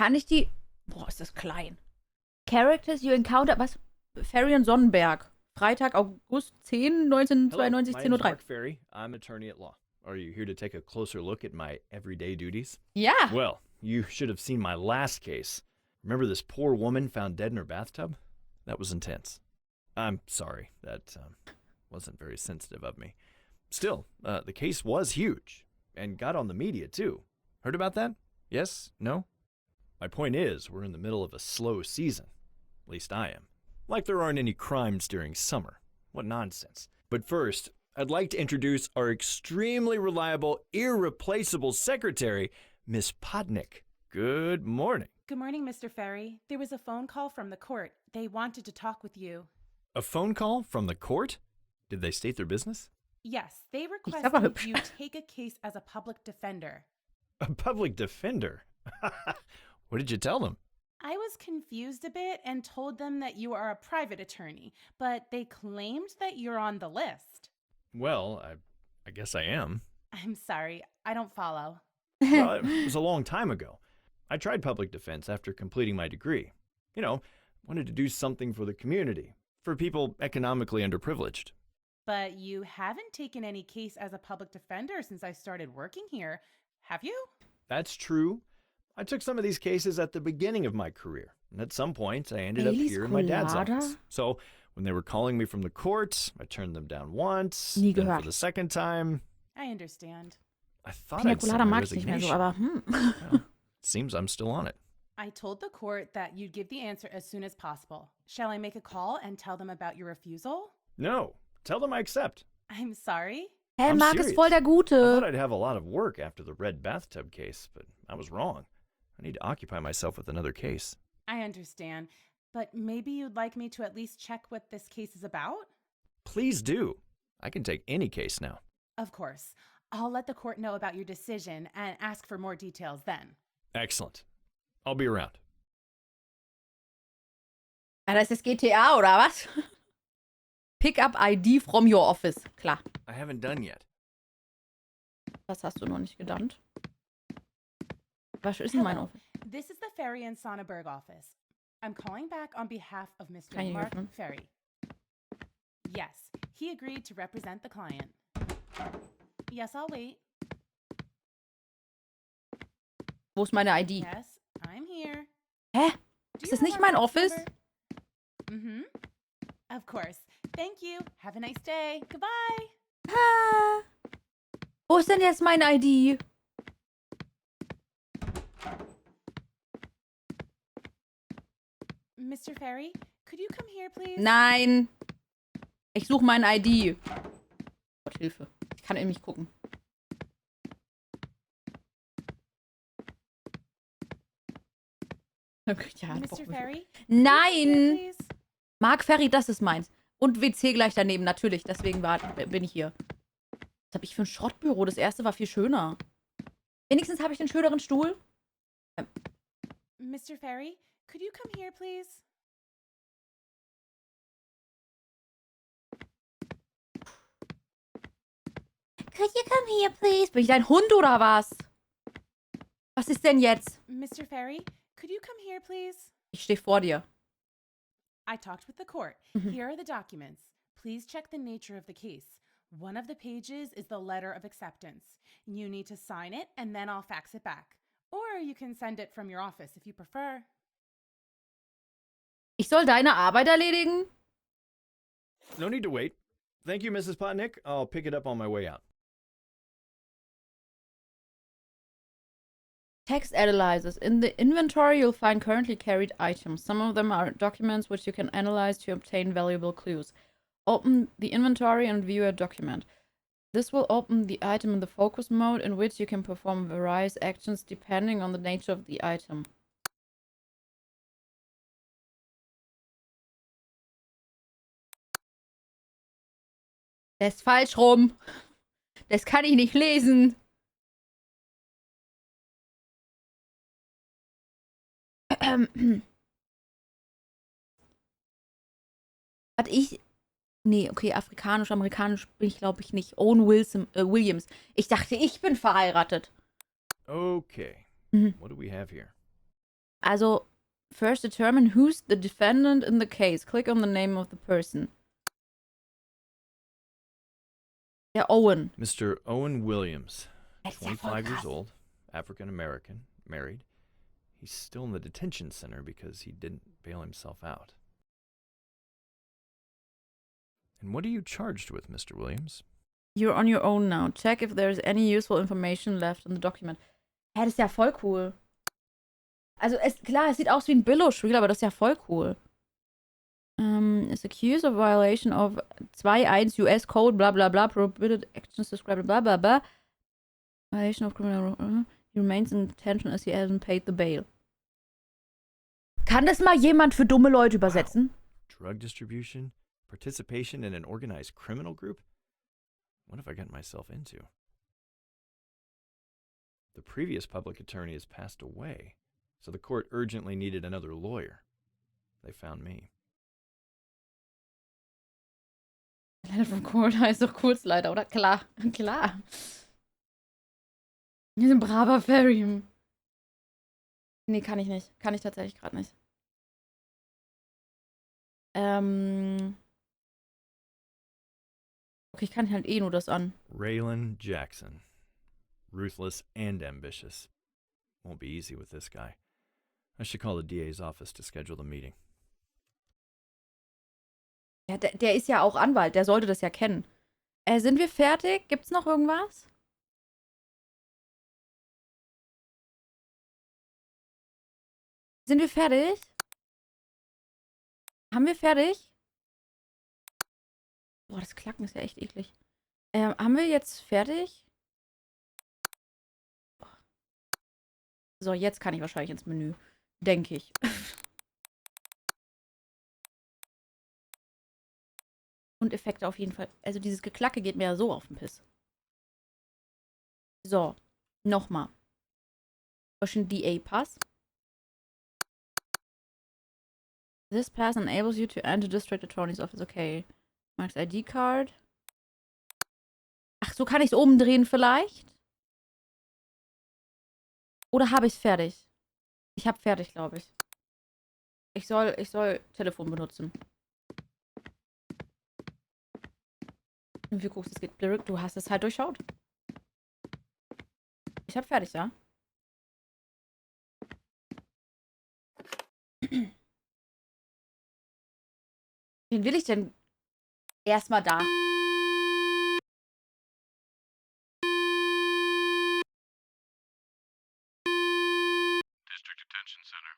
Kann ich die... Boah, ist das klein. Characters you encounter... Was? Ferry und Sonnenberg. Freitag, August 10, 1992, Hello, 10:03 my Uhr. name's Mark Ferry. I'm an attorney at law. Are you here to take a closer look at my everyday duties? Ja. Well, you should have seen my last case. Remember this poor woman found dead in her bathtub? That was intense. I'm sorry. That wasn't very sensitive of me. Still, the case was huge and got on the media too. Heard about that? Yes? No? My point is, we're in the middle of a slow season. At least I am. Like there aren't any crimes during summer. What nonsense. But first, I'd like to introduce our extremely reliable, irreplaceable secretary, Miss Podnick. Good morning. Good morning, Mr. Ferry. There was a phone call from the court. They wanted to talk with you. A phone call from the court? Did they state their business? Yes, they aber requested hübsch. you take a case as a public defender. A public defender? What did you tell them? I was confused a bit and told them that you are a private attorney, but they claimed that you're on the list. Well, I guess I am. I'm sorry, I don't follow. Well, it was a long time ago. I tried public defense after completing my degree. You know, wanted to do something for the community, for people economically underprivileged. But you haven't taken any case as a public defender since I started working here, have you? That's true. I took some of these cases at the beginning of my career, and at some point I ended up Baileys here in my dad's Colada? office. So when they were calling me from the court, I turned them down once, Nie then gehört. for the second time. I understand. I thought Pina I'd sent Colada my mag ich nicht mehr so, resignation. aber Well, seems I'm still on it. I told the court that you'd give the answer as soon as possible. Shall I make a call and tell them about your refusal? No, tell them I accept. I'm sorry. Hä, I'm Marc ist serious. voll der I thought Gute. I'd have a lot of work after the red bathtub case, but I was wrong. I need to occupy myself with another case. I understand, but maybe you'd like me to at least check what this case is about? Please do. I can take any case now. Of course. I'll let the court know about your decision and ask for more details then. Excellent. I'll be around. Ah, das ist GTA, oder was? Pick up ID from your office. Klar. I haven't done yet. Das hast du noch nicht gedankt. Was ist denn mein Hello. Office? This is the Ferry and Sonneberg office. I'm calling back on behalf of Mr. Kann ich Mark öffnen? Ferry. Yes, he agreed to represent the client. Yes, I'll wait. Wo ist meine ID? Yes, I'm here. Hä? Do Ist you das have nicht our mein box Office? number? Mm-hmm. Of course. Thank you. Have a nice day. Goodbye. Ah. Wo ist denn jetzt meine ID? Mr. Ferry, could you come here, please? Nein. Ich suche meine ID. Gott, Hilfe. Ich kann eben nicht gucken. Okay, ja, Bock Mr. mich. Ferry? Nein. Please? Mark Ferry, das ist meins. Und WC gleich daneben, natürlich. Deswegen bin ich hier. Was habe ich für ein Schrottbüro? Das erste war viel schöner. Wenigstens habe ich den schöneren Stuhl. Mr. Ferry, could you come here, please? Could you come here, please? Bin ich dein Hund oder was? Was ist denn jetzt? Mr. Ferry, could you come here, please? Ich stehe vor dir. I talked with the court. Mhm. Here are the documents. Please check the nature of the case. One of the pages is the letter of acceptance. You need to sign it, and then I'll fax it back. Or you can send it from your office if you prefer. Ich soll deine Arbeit erledigen? No need to wait. Thank you, Mrs. Potnick. I'll pick it up on my way out. Text analyzers. In the inventory, you'll find currently carried items. Some of them are documents which you can analyze to obtain valuable clues. Open the inventory and view a document. This will open the item in the focus mode, in which you can perform various actions depending on the nature of the item. Das ist falsch rum. Das kann ich nicht lesen. Hat ich. Nee, okay, afrikanisch, amerikanisch bin ich, glaube ich, nicht. Owen Williams. Ich dachte, ich bin verheiratet. Okay. Mhm. What do we have here? Also, first determine who's the defendant in the case. Click on the name of the person. Der Owen. Mr. Owen Williams, Das ist ja voll 25 years krass. old, African American, married. He's still in the detention center because he didn't bail himself out. And what are you charged with, Mr. Williams? You're on your own now. Check if there's any useful information left in the document. Hä, das ist ja voll cool. Also, klar, es sieht aus wie ein Billo-Spiel, aber das ist ja voll cool. Is accused of violation of 2.1 US Code, bla bla bla, prohibited actions described, bla bla bla. Violation of criminal... he remains in detention as he hasn't paid the bail. Kann das mal jemand für dumme Leute übersetzen? Wow. Drug distribution? Participation in an organized criminal group? What have I gotten myself into? The previous public attorney has passed away, so the court urgently needed another lawyer. They found me. Letter from Court heißt doch Kurzleiter, oder? Klar, klar. Wir sind ein braver Ferry. Nee, kann ich nicht. Kann ich tatsächlich gerade nicht. Okay, ich kann halt eh nur das an. Raylan Jackson. Ruthless and ambitious. Won't be easy with this guy. I should call the DA's office to schedule the meeting. Ja, der ist ja auch Anwalt, der sollte das ja kennen. Sind wir fertig? Gibt's noch irgendwas? Sind wir fertig? Haben wir fertig? Boah, das Klacken ist ja echt eklig. Haben wir jetzt fertig? So, jetzt kann ich wahrscheinlich ins Menü. Denke ich. Und Effekte auf jeden Fall. Also dieses Geklacke geht mir ja so auf den Piss. So, nochmal. Ocean DA Pass. This pass enables you to enter District Attorney's Office. Okay. Mark's ID Card. Ach, so kann ich es oben drehen vielleicht? Oder habe ich es fertig? Ich habe fertig, glaube ich. Ich soll Telefon benutzen. Und wie guckst du, es geht Lyric? Du hast es halt durchschaut. Ich habe fertig, ja? Wen will ich denn erstmal da? District Detention Center.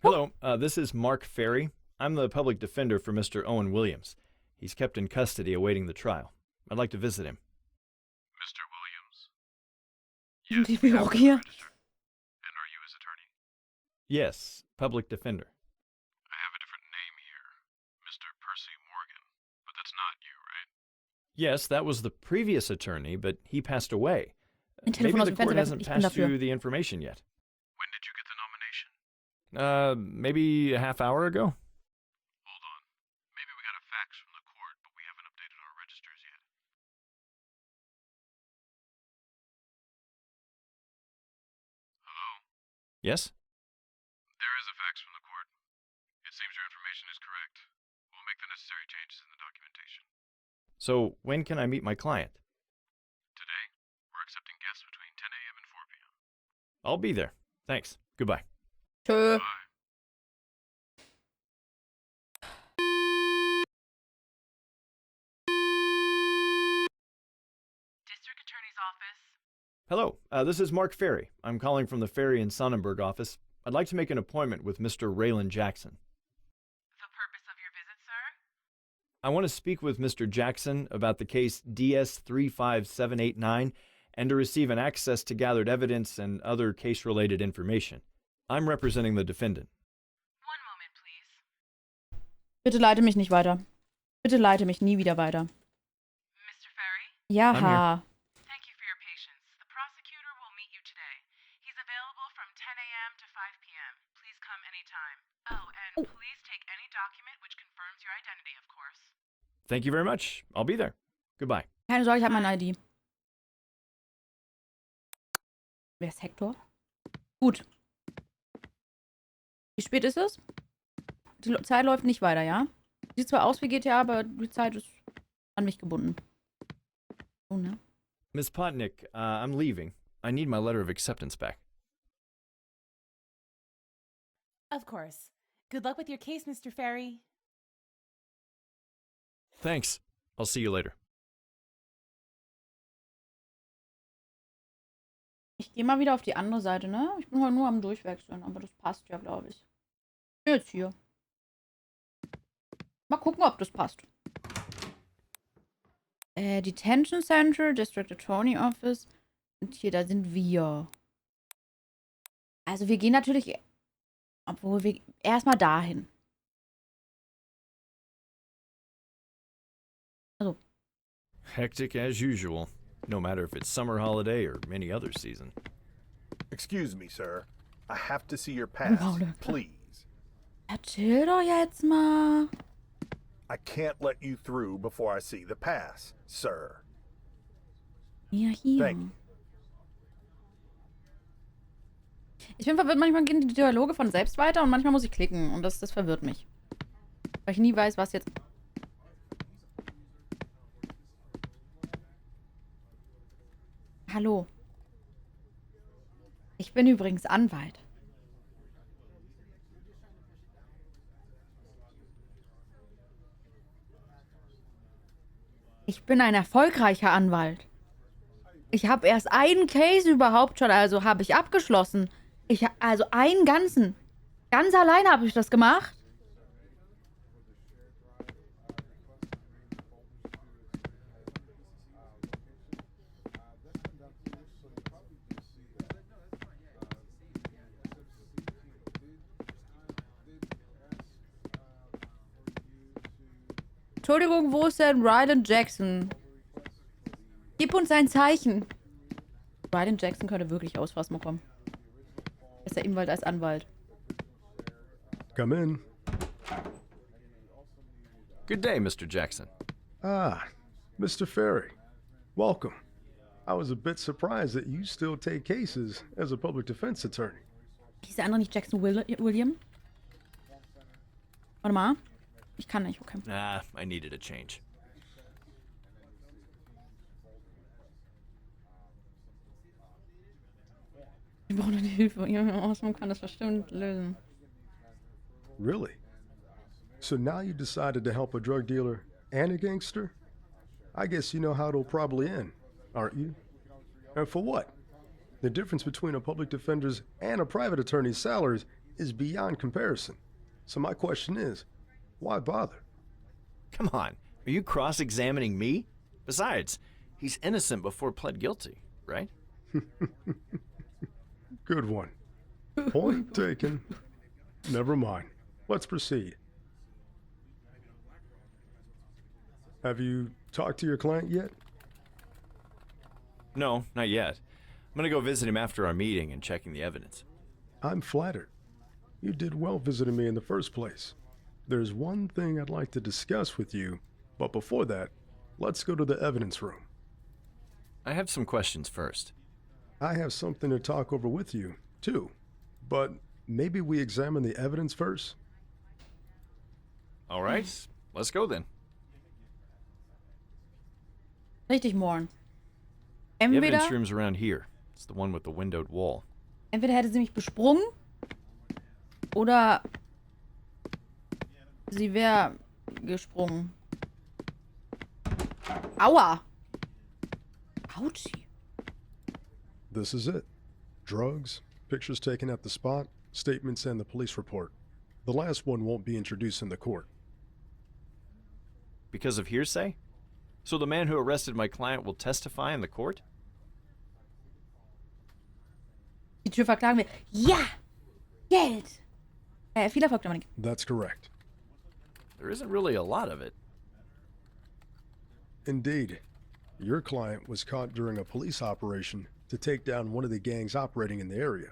Hello, this is Mark Ferry. I'm the public defender for Mr. Owen Williams. He's kept in custody awaiting the trial. I'd like to visit him. Mr. Williams? Die Büro hier. And are you his attorney? Yes, public defender. I have a different name here. Mr. Percy Morgan. But that's not you, right? Yes, that was the previous attorney, but he passed away. Ein Telefon Maybe aus the dem court Fenster werfen. hasn't Ich bin passed dafür. you the information yet. When did you get the nomination? Maybe a half hour ago? Hold on. Maybe we got a fax from the court, but we haven't updated our registers yet. Hello? Yes? There is a fax from the court. It seems your information is correct. We'll make the necessary changes in the documentation. So, when can I meet my client? Today, we're accepting guests between 10 a.m. and 4 p.m. I'll be there. Thanks. Goodbye. Tschö. Bye. District Attorney's Office. Hello, this is Mark Ferry. I'm calling from the Ferry and Sonnenberg office. I'd like to make an appointment with Mr. Raylan Jackson. The purpose of your visit, sir? I want to speak with Mr. Jackson about the case DS 35789 and to receive an access to gathered evidence and other case-related information. I'm representing the defendant. One moment, please. Bitte leite mich nicht weiter. Bitte leite mich nie wieder weiter. Mr. Ferry? Ja. Thank you for your patience. The prosecutor will meet you today. He's available from 10 a.m. to 5 p.m. Please come anytime. Oh, and please take any document which confirms your identity, of course. Thank you very much. I'll be there. Goodbye. Keine Sorge, ich habe meine ID. Wer ist Hector? Gut. Wie spät ist es? Die Zeit läuft nicht weiter, ja? Sieht zwar aus wie GTA, aber die Zeit ist an mich gebunden. Oh, ne? Miss Potnick, I'm leaving. I need my letter of acceptance back. Of course. Good luck with your case, Mr. Ferry. Thanks. I'll see you later. Ich gehe mal wieder auf die andere Seite, ne? Ich bin heute nur am Durchwechseln, aber das passt ja, glaube ich. Ich bin jetzt hier. Mal gucken, ob das passt. Detention Center, District Attorney Office. Und hier, da sind wir. Also wir gehen natürlich, obwohl wir erstmal dahin. Also. Hectic as usual, no matter if it's summer holiday or any other season. Excuse me, sir. I have to see your pass, please. Erzähl doch jetzt mal. I can't let you through before I see the pass, sir. Ja, hier. Thank you. Ich bin verwirrt, manchmal gehen die Dialoge von selbst weiter und manchmal muss ich klicken und das verwirrt mich. Weil ich nie weiß, was jetzt... Hallo. Ich bin übrigens Anwalt. Ich bin ein erfolgreicher Anwalt. Ich habe erst einen Case überhaupt schon, also habe ich abgeschlossen. Also einen ganzen. Ganz alleine habe ich das gemacht. Entschuldigung, wo ist denn Rylan Jackson? Gib uns ein Zeichen. Rylan Jackson könnte wirklich aus Phasma kommen. Ist der Inwalt als Anwalt. Come in. Good day, Mr. Jackson. Ah, Mr. Ferry. Welcome. I was a bit surprised that you still take cases as a public defense attorney. Hieß der andere nicht Jackson William? Warte mal. Ich kann nicht, okay. Nah, I needed a change. Ich brauche nur die Hilfe. Jemand außen kann das bestimmt lösen. Really? So now you decided to help a drug dealer and a gangster? I guess you know how it'll probably end, aren't you? And for what? The difference between a public defender's and a private attorney's salaries is beyond comparison. So my question is, why bother? Come on, are you cross-examining me? Besides, he's innocent before pled guilty, right? Good one. Point taken. Never mind. Let's proceed. Have you talked to your client yet? No, not yet. I'm gonna go visit him after our meeting and checking the evidence. I'm flattered. You did well visiting me in the first place. There's one thing I'd like to discuss with you, but before that, let's go to the evidence room. I have some questions first. I have something to talk over with you, too. But maybe we examine the evidence first? All right, let's go then. Richtig, Morn. The Entweder, evidence room's around here. It's the one with the windowed wall. entweder hätte sie mich besprungen oder sie wäre gesprungen. Aua! Ouchie. This is it. Drugs, pictures taken at the spot, statements, and the police report. The last one won't be introduced in the court. Because of hearsay? So the man who arrested my client will testify in the court? Die Tür verklagen wir. Ja! Geld! Viel Erfolg, Dominik. That's correct. There isn't really a lot of it. Indeed. Your client was caught during a police operation to take down one of the gangs operating in the area.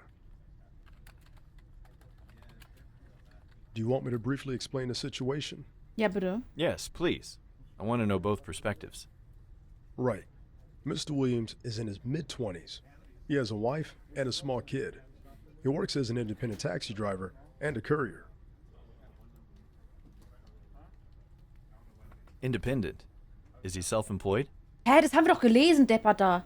Do you want me to briefly explain the situation? Ja, bitte. Yes, please. I want to know both perspectives. Right. Mr. Williams is in his mid-20s. He has a wife and a small kid. He works as an independent taxi driver and a courier. Independent. Is he self-employed? Hä, das haben wir doch gelesen, Deppert da.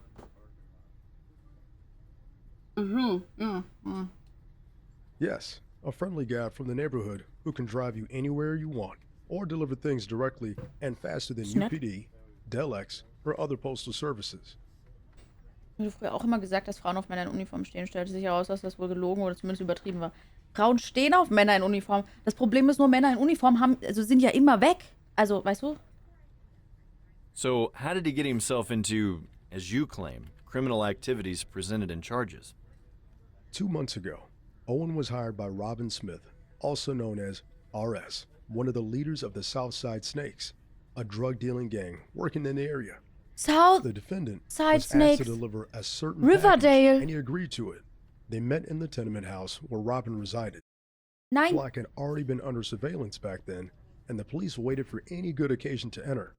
Yes, a friendly guy from the neighborhood who can drive you anywhere you want or deliver things directly and faster than Snap. UPD, Delex, or other postal services. Ich habe früher auch immer gesagt, dass Frauen auf Männer in Uniform stehen. Stellte sich heraus, dass das wohl gelogen oder zumindest übertrieben war. Frauen stehen auf Männer in Uniform. Das Problem ist nur, Männer in Uniform sind ja immer weg. Also, weißt du? So, how did he get himself into, as you claim, criminal activities presented in charges? 2 months ago, Owen was hired by Robin Smith, also known as RS, one of the leaders of the Southside Snakes, a drug-dealing gang working in the area. The defendant Southside was asked Snakes. to deliver a certain Riverdale. package, and he agreed to it. They met in the tenement house where Robin resided. Nein. Black had already been under surveillance back then, and the police waited for any good occasion to enter.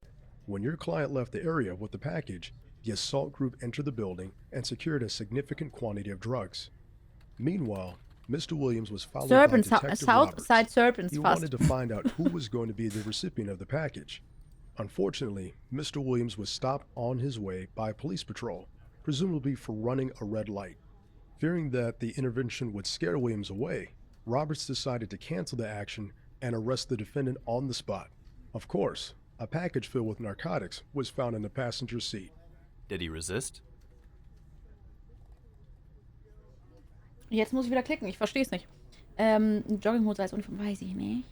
When your client left the area with the package, the assault group entered the building and secured a significant quantity of drugs. Meanwhile, Mr. Williams was followed by Detective Roberts. Southside Serpents He fast. wanted to find out who was going to be the recipient of the package. Unfortunately, Mr. Williams was stopped on his way by a police patrol, presumably for running a red light. Fearing that the intervention would scare Williams away, Roberts decided to cancel the action and arrest the defendant on the spot. Of course, a package filled with narcotics was found in the passenger seat. Did he resist? Jetzt muss ich wieder klicken, ich verstehe es nicht. Jogginghose als Uniform, weiß ich nicht.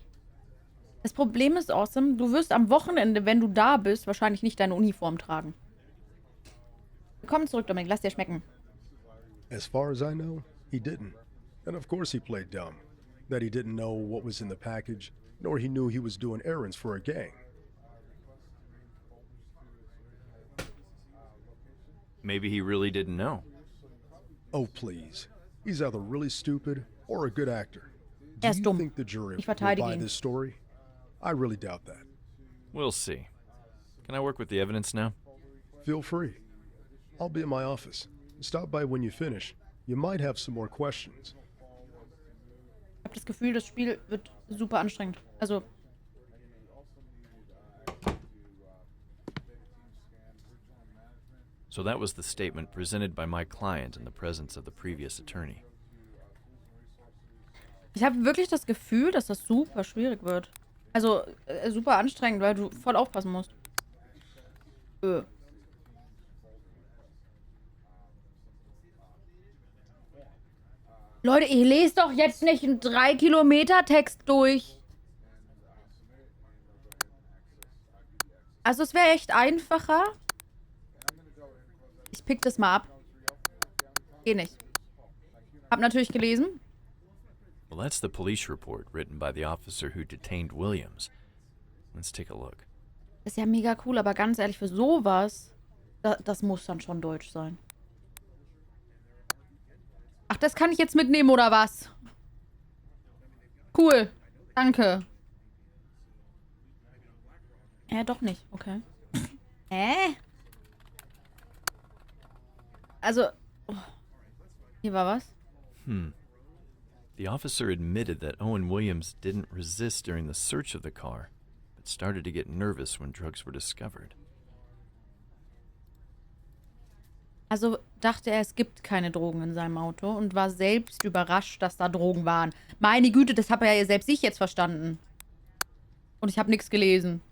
Das Problem ist, Awesome, du wirst am Wochenende, wenn du da bist, wahrscheinlich nicht deine Uniform tragen. Komm zurück, Dominik, lass dir schmecken. As far as I know, he didn't. And of course he played dumb. That he didn't know what was in the package, nor he knew he was doing errands for a gang. Maybe he really didn't know. Oh, please. He's either really stupid or a good actor. Do Er ist you dumm. think the jury Ich will verteidige buy ihn. this story? I really doubt that. We'll see. Can I work with the evidence now? Feel free. I'll be in my office. Stop by when you finish. You might have some more questions. Ich habe das Gefühl, das Spiel wird super anstrengend. Also, So that was the statement presented by my client in the presence of the previous attorney. ich habe wirklich das Gefühl, dass das super schwierig wird. Also, super anstrengend, weil du voll aufpassen musst. Leute, ich lese doch jetzt nicht einen 3-Kilometer-Text durch. Also, es wäre echt einfacher. Ich pick das mal ab. Geh nicht. Hab natürlich gelesen. Well, that's the police report written by the officer who detained Williams. Let's take a look. Ist ja mega cool, aber ganz ehrlich, für sowas, das muss dann schon Deutsch sein. Ach, das kann ich jetzt mitnehmen, oder was? Cool. Danke. Doch nicht. Okay. Also, oh. Hier war was? The officer admitted that Owen Williams didn't resist during the search of the car, but started to get nervous when drugs were discovered. Also dachte er, es gibt keine Drogen in seinem Auto und war selbst überrascht, dass da Drogen waren. Meine Güte, das habe ja selbst ich jetzt verstanden. Und ich habe nichts gelesen.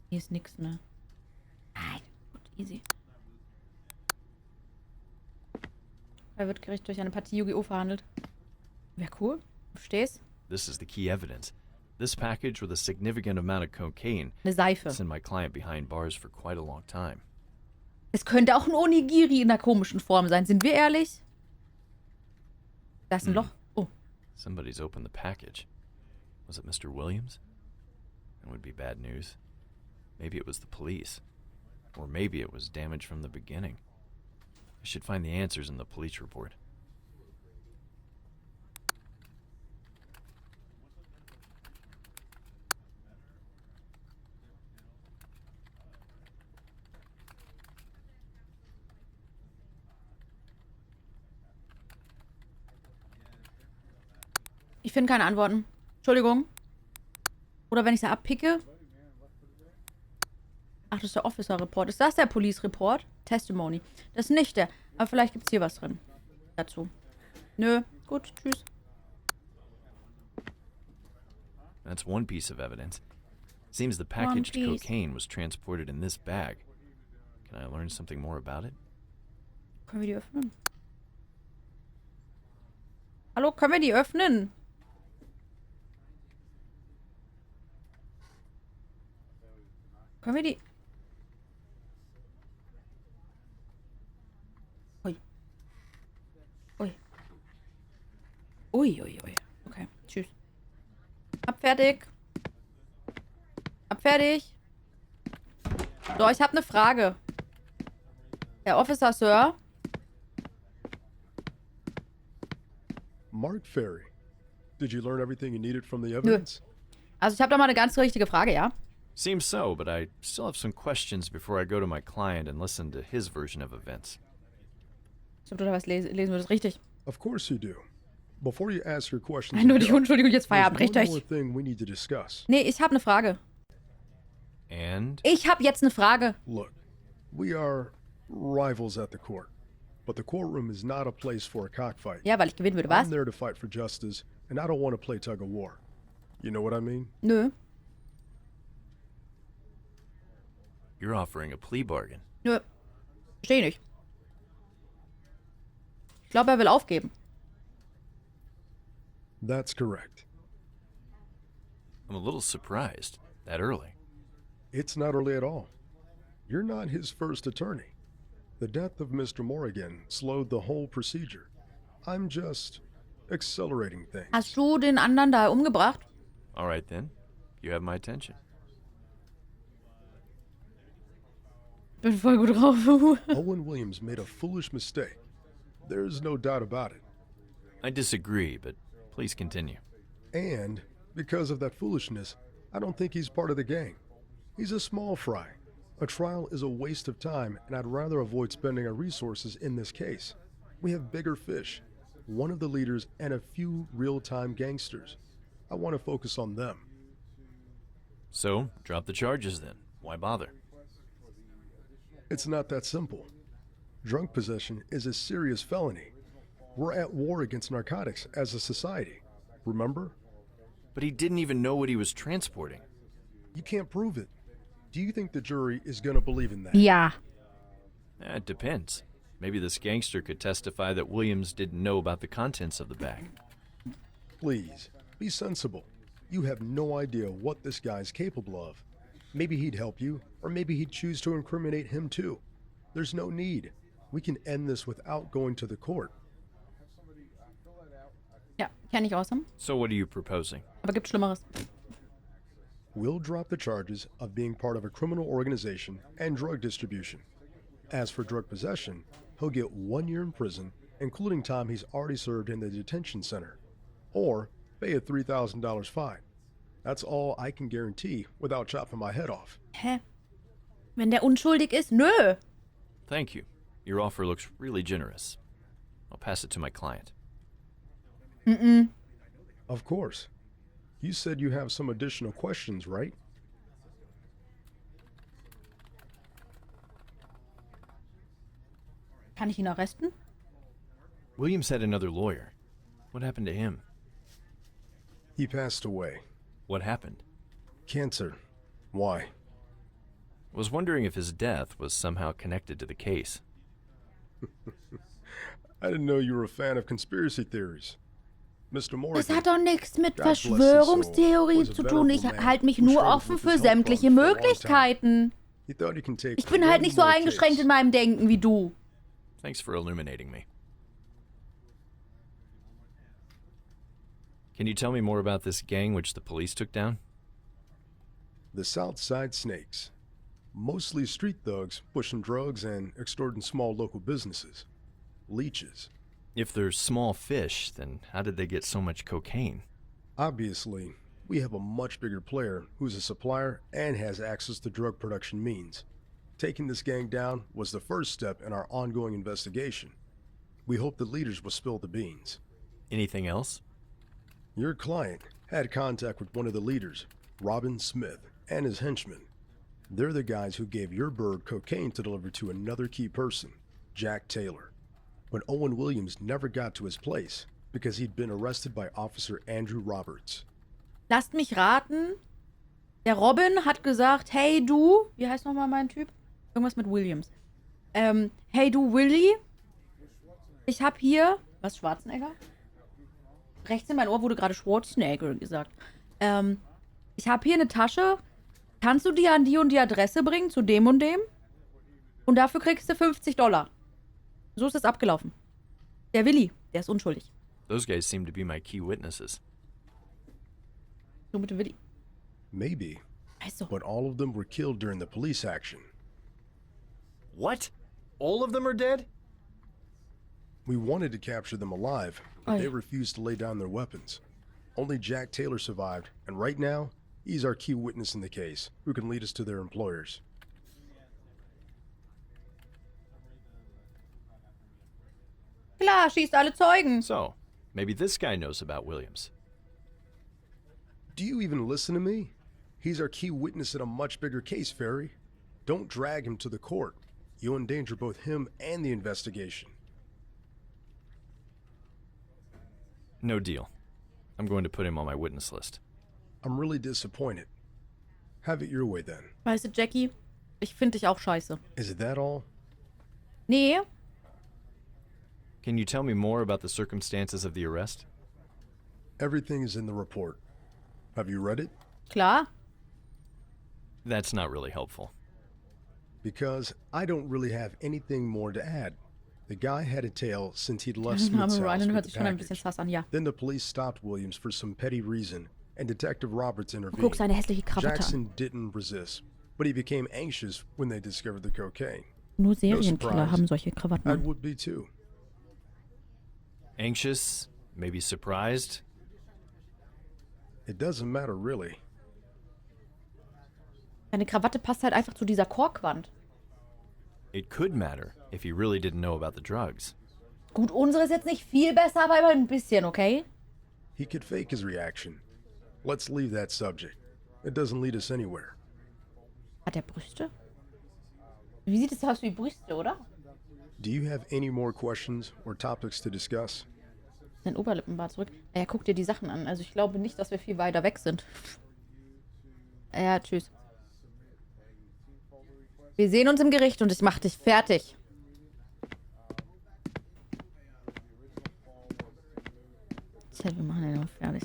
Hier ist nichts, ne? Nein, gut, easy. Er wird Gericht durch eine Partie Yu-Gi-Oh! Verhandelt. Wäre cool. Verstehst? This is the key evidence. This package with a significant amount of cocaine Eine Seife. sent my client behind bars for quite a long time. Es könnte auch ein Onigiri in einer komischen Form sein. Sind wir ehrlich? Da ist ein Loch. Oh. Somebody's opened the package. Was it Mr. Williams? That would be bad news. Maybe it was the police. Or maybe it was damage from the beginning. I should find the answers in the police report. Ich finde keine Antworten. Entschuldigung. Oder wenn ich sie abpicke. Ach, das ist der Officer Report. Ist das der Police Report? Testimony. Das ist nicht der. Aber vielleicht gibt es hier was drin. Dazu. Nö. Gut. Tschüss. That's one piece of evidence. Seems the packaged cocaine was transported in this bag. Can I learn something more about it? Können wir die öffnen? Hallo, können wir die öffnen? Können wir die... Ui. Ui. Ui, ui, ui. Okay, tschüss. Fertig. Fertig. So, ich habe eine Frage. Herr Officer, Sir. Mark Ferry, did you learn everything you needed from the evidence? Also, ich habe da mal eine ganz richtige Frage, ja? Seems so, but I still have some questions before I go to my client and listen to his version of events. Ich glaube, du da was lesen würdest. Richtig. Of course you do. Before you ask your questions, Eindeutig, Entschuldigung, jetzt Feierabend. there's one more Richtig. thing we need to discuss. Nee, ich habe eine Frage. And? Ich habe jetzt eine Frage. Look, we are rivals at the court, but the courtroom is not a place for a cockfight. Ja, weil ich gewinnen würde, I'm was? there to fight for justice, and I don't want to play tug of war. You know what I mean? Nö. You're offering a plea bargain. Nö. Verstehe nicht. Ich glaube, er will aufgeben. That's correct. I'm a little surprised. That early. It's not early at all. You're not his first attorney. The death of Mr. Morrigan slowed the whole procedure. I'm just accelerating things. Hast du den anderen da umgebracht? All right, then. You have my attention. Bin voll gut drauf. Owen Williams made a foolish mistake. There's no doubt about it. I disagree, but please continue. And because of that foolishness, I don't think he's part of the gang. He's a small fry. A trial is a waste of time, and I'd rather avoid spending our resources in this case. We have bigger fish, one of the leaders, and a few real-time gangsters. I want to focus on them. So, drop the charges then. Why bother? It's not that simple. Drunk possession is a serious felony. We're at war against narcotics as a society. Remember? But he didn't even know what he was transporting. You can't prove it. Do you think the jury is going to believe in that? Ja. It depends. Maybe this gangster could testify that Williams didn't know about the contents of the bag. Please, be sensible. You have no idea what this guy's capable of. Maybe he'd help you, or maybe he'd choose to incriminate him too. There's no need. We can end this without going to the court. Ja, kann ich awesome. So what are you proposing? Aber gibt Schlimmeres. We'll drop the charges of being part of a criminal organization and drug distribution. As for drug possession, he'll get 1 year in prison, including time he's already served in the detention center, or pay a $3,000 fine. That's all I can guarantee without chopping my head off. Hä? Wenn der unschuldig ist? Nö. Thank you. Your offer looks really generous. I'll pass it to my client. Of course. You said you have some additional questions, right? Kann ich ihn arresten? Williams had another lawyer. What happened to him? He passed away. What happened? Cancer. Why? I was wondering if his death was somehow connected to the case. I didn't know you were a fan of conspiracy theories. Mr. Morgan. Das hat doch nichts mit God bless his soul, Verschwörungstheorie was a zu tun. Ich venerable man halte mich who nur struggled offen with für his health sämtliche problems for a long time. Möglichkeiten. He thought he can take Ich bin halt one nicht so more eingeschränkt case. in meinem Denken wie du. Thanks for illuminating me. Can you tell me more about this gang which the police took down? The South Side Snakes. Mostly street thugs pushing drugs and extorting small local businesses. Leeches. If they're small fish, then how did they get so much cocaine? Obviously, we have a much bigger player who's a supplier and has access to drug production means. Taking this gang down was the first step in our ongoing investigation. We hope the leaders will spill the beans. Anything else? Your client had contact with one of the leaders, Robin Smith, and his henchmen. They're the guys who gave your bird cocaine to deliver to another key person, Jack Taylor. But Owen Williams never got to his place because he'd been arrested by Officer Andrew Roberts. Lasst mich raten. Der Robin hat gesagt, hey du, wie heißt nochmal mein Typ? Irgendwas mit Williams. Hey du Willy, ich hab hier, was, Schwarzenegger? Rechts in mein Ohr wurde gerade Schwarzenegger gesagt. Ich hab hier eine Tasche, kannst du die an die und die Adresse bringen, zu dem und dem? Und dafür kriegst du $50. So ist es abgelaufen. Der Willi, der ist unschuldig. Those guys seem to be my key witnesses. So mit dem Willi. Maybe, Weißt du. but all of them were killed during the police action. What? All of them are dead? We wanted to capture them alive, but they Oi. refused to lay down their weapons. Only Jack Taylor survived, and right now, he's our key witness in the case, who can lead us to their employers. Klar, schießt alle Zeugen. So, maybe this guy knows about Williams. Do you even listen to me? He's our key witness in a much bigger case, Ferry. Don't drag him to the court. You'll endanger both him and the investigation. No deal. I'm going to put him on my witness list. I'm really disappointed. Have it your way then. Weißt du, Jackie, ich finde dich auch scheiße. Is it that all? Nee, Can you tell me more about the circumstances of the arrest? Everything is in the report. Have you read it? klar. That's not really helpful. Because I don't really have anything more to add. The guy had a tail since he'd left Name Smith's house Ryan hört with sich the schon ein bisschen package. sass an, ja. Then the police stopped Williams for some petty reason, and Detective Roberts Guck intervened. seine hässliche Krawatte an. Jackson didn't resist, but he became anxious when they discovered the cocaine. Nur surprise. Serienkiller haben solche Krawatten I an. would be too. Anxious? Maybe surprised? It doesn't matter really. Seine Krawatte passt halt einfach zu dieser Korkwand. It could matter if he really didn't know about the drugs. Gut, unsere ist jetzt nicht viel besser, aber immerhin ein bisschen, okay? He could fake his reaction. Let's leave that subject. It doesn't lead us anywhere. Hat er Brüste? Wie sieht es aus wie Brüste, oder? Do you have any more questions or topics to discuss? Sein Oberlippenbart zurück. Er guckt dir die Sachen an. Also ich glaube nicht, dass wir viel weiter weg sind. Ja, tschüss. Wir sehen uns im Gericht und ich mach dich fertig. Tja, wir machen den noch fertig.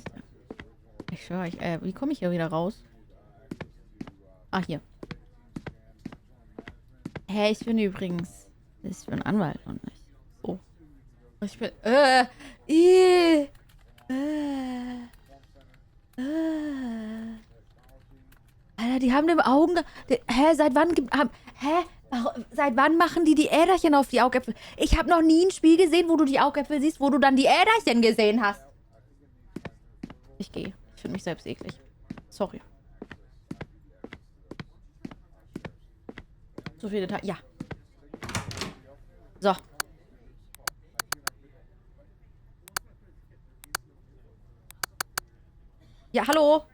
Ich schwöre, wie komme ich hier wieder raus? Ah, hier. Hey, ich bin übrigens... Ich bin Anwalt und nicht... Oh. Ich bin... Alter, die haben im Augen... Seit wann Seit wann machen die Äderchen auf die Augäpfel? Ich habe noch nie ein Spiel gesehen, wo du die Augäpfel siehst, wo du dann die Äderchen gesehen hast. Ich gehe. Ich finde mich selbst eklig. Sorry. So viele Tage. Ja. So. Ja, hallo.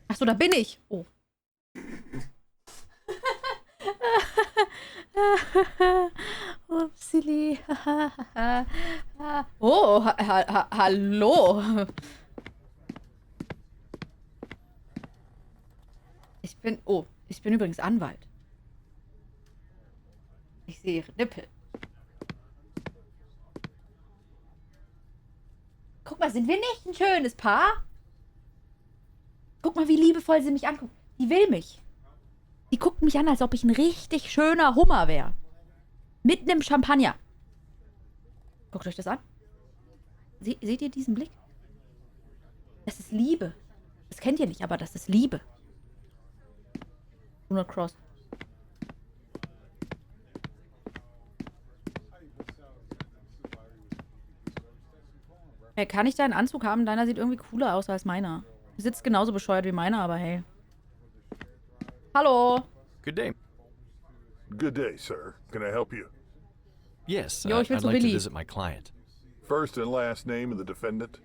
Achso, da bin ich. Oh. Upsili. Oh, hallo. Ich bin übrigens Anwalt. Ich sehe ihre Nippel. Guck mal, sind wir nicht ein schönes Paar? Guck mal, wie liebevoll sie mich anguckt. Die will mich. Die guckt mich an, als ob ich ein richtig schöner Hummer wäre. Mitten im Champagner. Guckt euch das an. Seht ihr diesen Blick? Das ist Liebe. kennt ihr nicht, aber das ist Liebe. 100 Cross. Hey, kann ich deinen Anzug haben? Deiner sieht irgendwie cooler aus als meiner. Sitzt genauso bescheuert wie meiner, aber hey. Hallo. Good day. Good day, sir. Can I help you? Yes, Jo, ich will I'd zu like to Willi. visit my client. First and last name of the defendant?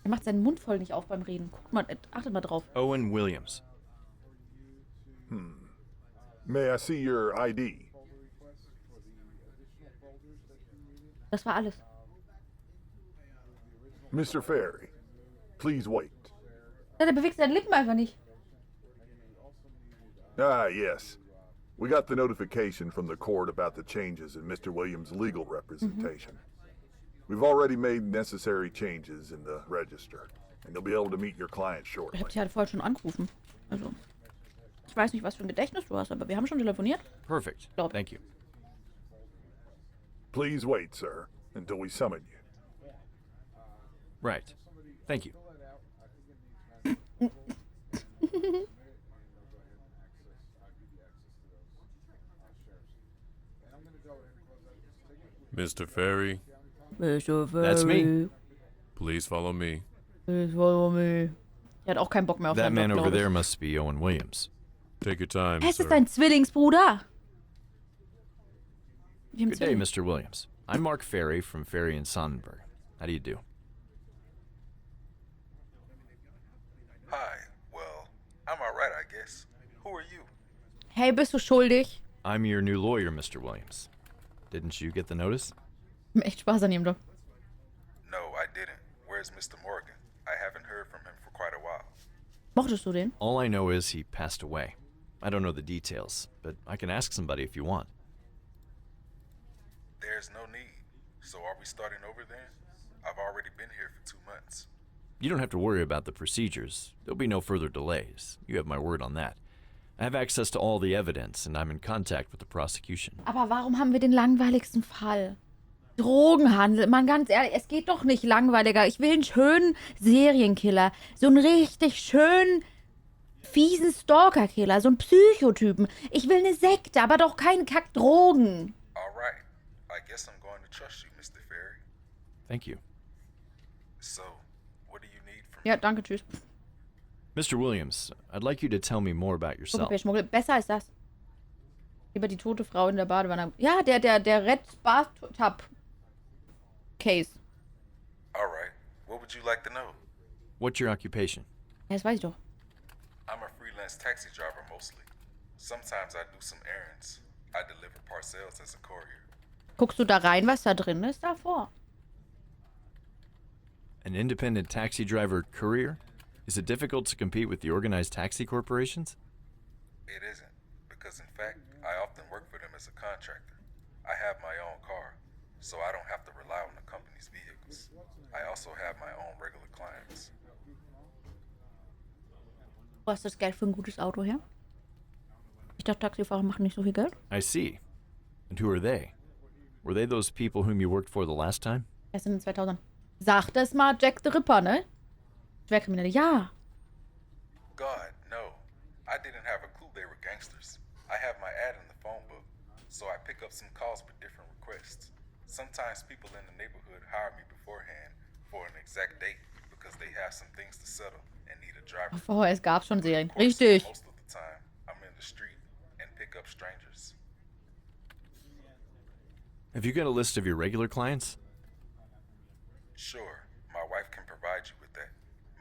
Er macht seinen Mund voll nicht auf beim Reden. Guckt mal, achtet mal drauf. Owen Williams. May I see your ID? Das war alles. Mr. Ferry, please wait. Ja, der bewegt seine Lippen einfach nicht. Ah, yes. We got the notification from the court about the changes in Mr. Williams' legal representation. We've already made necessary changes in the register, and you'll be able to meet your client Ich shortly. hab dich halt vorher schon angerufen. Also, ich weiß nicht, was für ein Gedächtnis du hast, aber wir haben schon telefoniert. Perfect. Glaub. Thank you. Please wait, sir, until we summon you. Right. Thank you. Mr. Ferry, That's me. please follow me. Er hat auch keinen Bock mehr auf That seinen man Job, over glaub ich. there must be Owen Williams. Take your time, Es sir. ist dein Zwillingsbruder. Wir haben Good day, Zwillinge. Mr. Williams. I'm Mark Ferry from Ferry and Sonnenberg. How do you do? Hi. Well, I'm alright, I guess. Who are you? Hey, bist du schuldig? I'm your new lawyer, Mr. Williams. Didn't you get the notice? Echt Spaß an ihrem Job. No, I didn't. Where's Mr. Morgan? I haven't heard from him for quite a while. Mochtest du den? All I know is he passed away. I don't know the details, but I can ask somebody if you want. There's no need. So are we starting over then? I've already been here for 2 months. You don't have to worry about the procedures. There'll be no further delays. You have my word on that. I have access to all the evidence, and I'm in contact with the prosecution. Aber warum haben wir den langweiligsten Fall? Drogenhandel. Mann, ganz ehrlich, es geht doch nicht langweiliger. Ich will einen schönen Serienkiller. So einen richtig schönen, fiesen Stalker-Killer. So einen Psychotypen. Ich will eine Sekte, aber doch keine Kack-Drogen. Alright. I guess I'm going to trust you, Mr. Ferry. Thank you. So, what do you need from Ja, danke, tschüss. Mr. Williams, I'd like you to tell me more about yourself. Schmuggel. Besser als das. Über die tote Frau in der Badewanne. Ja, der Red Bathtub Case. Alright. What would you like to know? What's your occupation? Ja, das weiß ich doch. I'm a freelance taxi driver mostly. Sometimes I do some errands. I deliver parcels as a courier. Guckst du da rein, was da drin ist davor? An independent taxi driver courier? Is it difficult to compete with the organized taxi corporations? It isn't, because in fact, I often work for them as a contractor. I have my own car, so I don't have to rely on the company's vehicles. I also have my own regular clients. Wo hast du das Geld für ein gutes Auto her? Ich dachte, Taxifahrer machen nicht so viel Geld. I see. And who are they? Were they those people whom you worked for the last time? Erst in den 2000. Sag das mal Jack the Ripper, ne? Schwerkriminelle, ja. God, no. I didn't have a clue they were gangsters. I have my ad in the phone book, so I pick up some calls with different requests. Sometimes people in the neighborhood hire me beforehand for an exact date because they have some things to settle and need a driver. Vorher, es gab schon Serien. Of course, Richtig. most of the time, I'm in the street and pick up strangers. Have you got a list of your regular clients? Sure, my wife can provide you with that.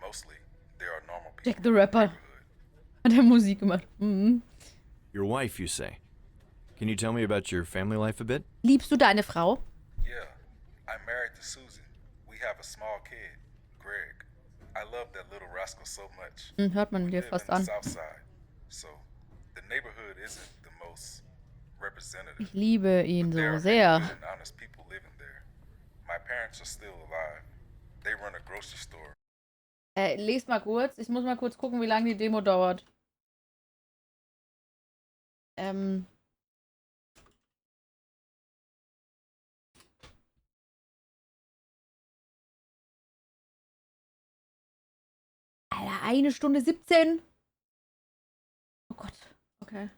Mostly, there are normal people Jack the in the Rapper. neighborhood. Hat er Musik gemacht. Mhm. Your wife, you say. Can you tell me about your family life a bit? Liebst du deine Frau? Yeah, I'm married to Susan. We have a small kid, Greg. I love that little rascal so much. Hört man We dir live fast in the an. South Side, so the neighborhood isn't the most representative. Ich liebe ihn There so are sehr. good and honest people living there. My parents are still alive. They run a grocery store. Lest mal kurz. Ich muss mal kurz gucken, wie lange die Demo dauert. Alter, 1:17. Oh Gott. Okay.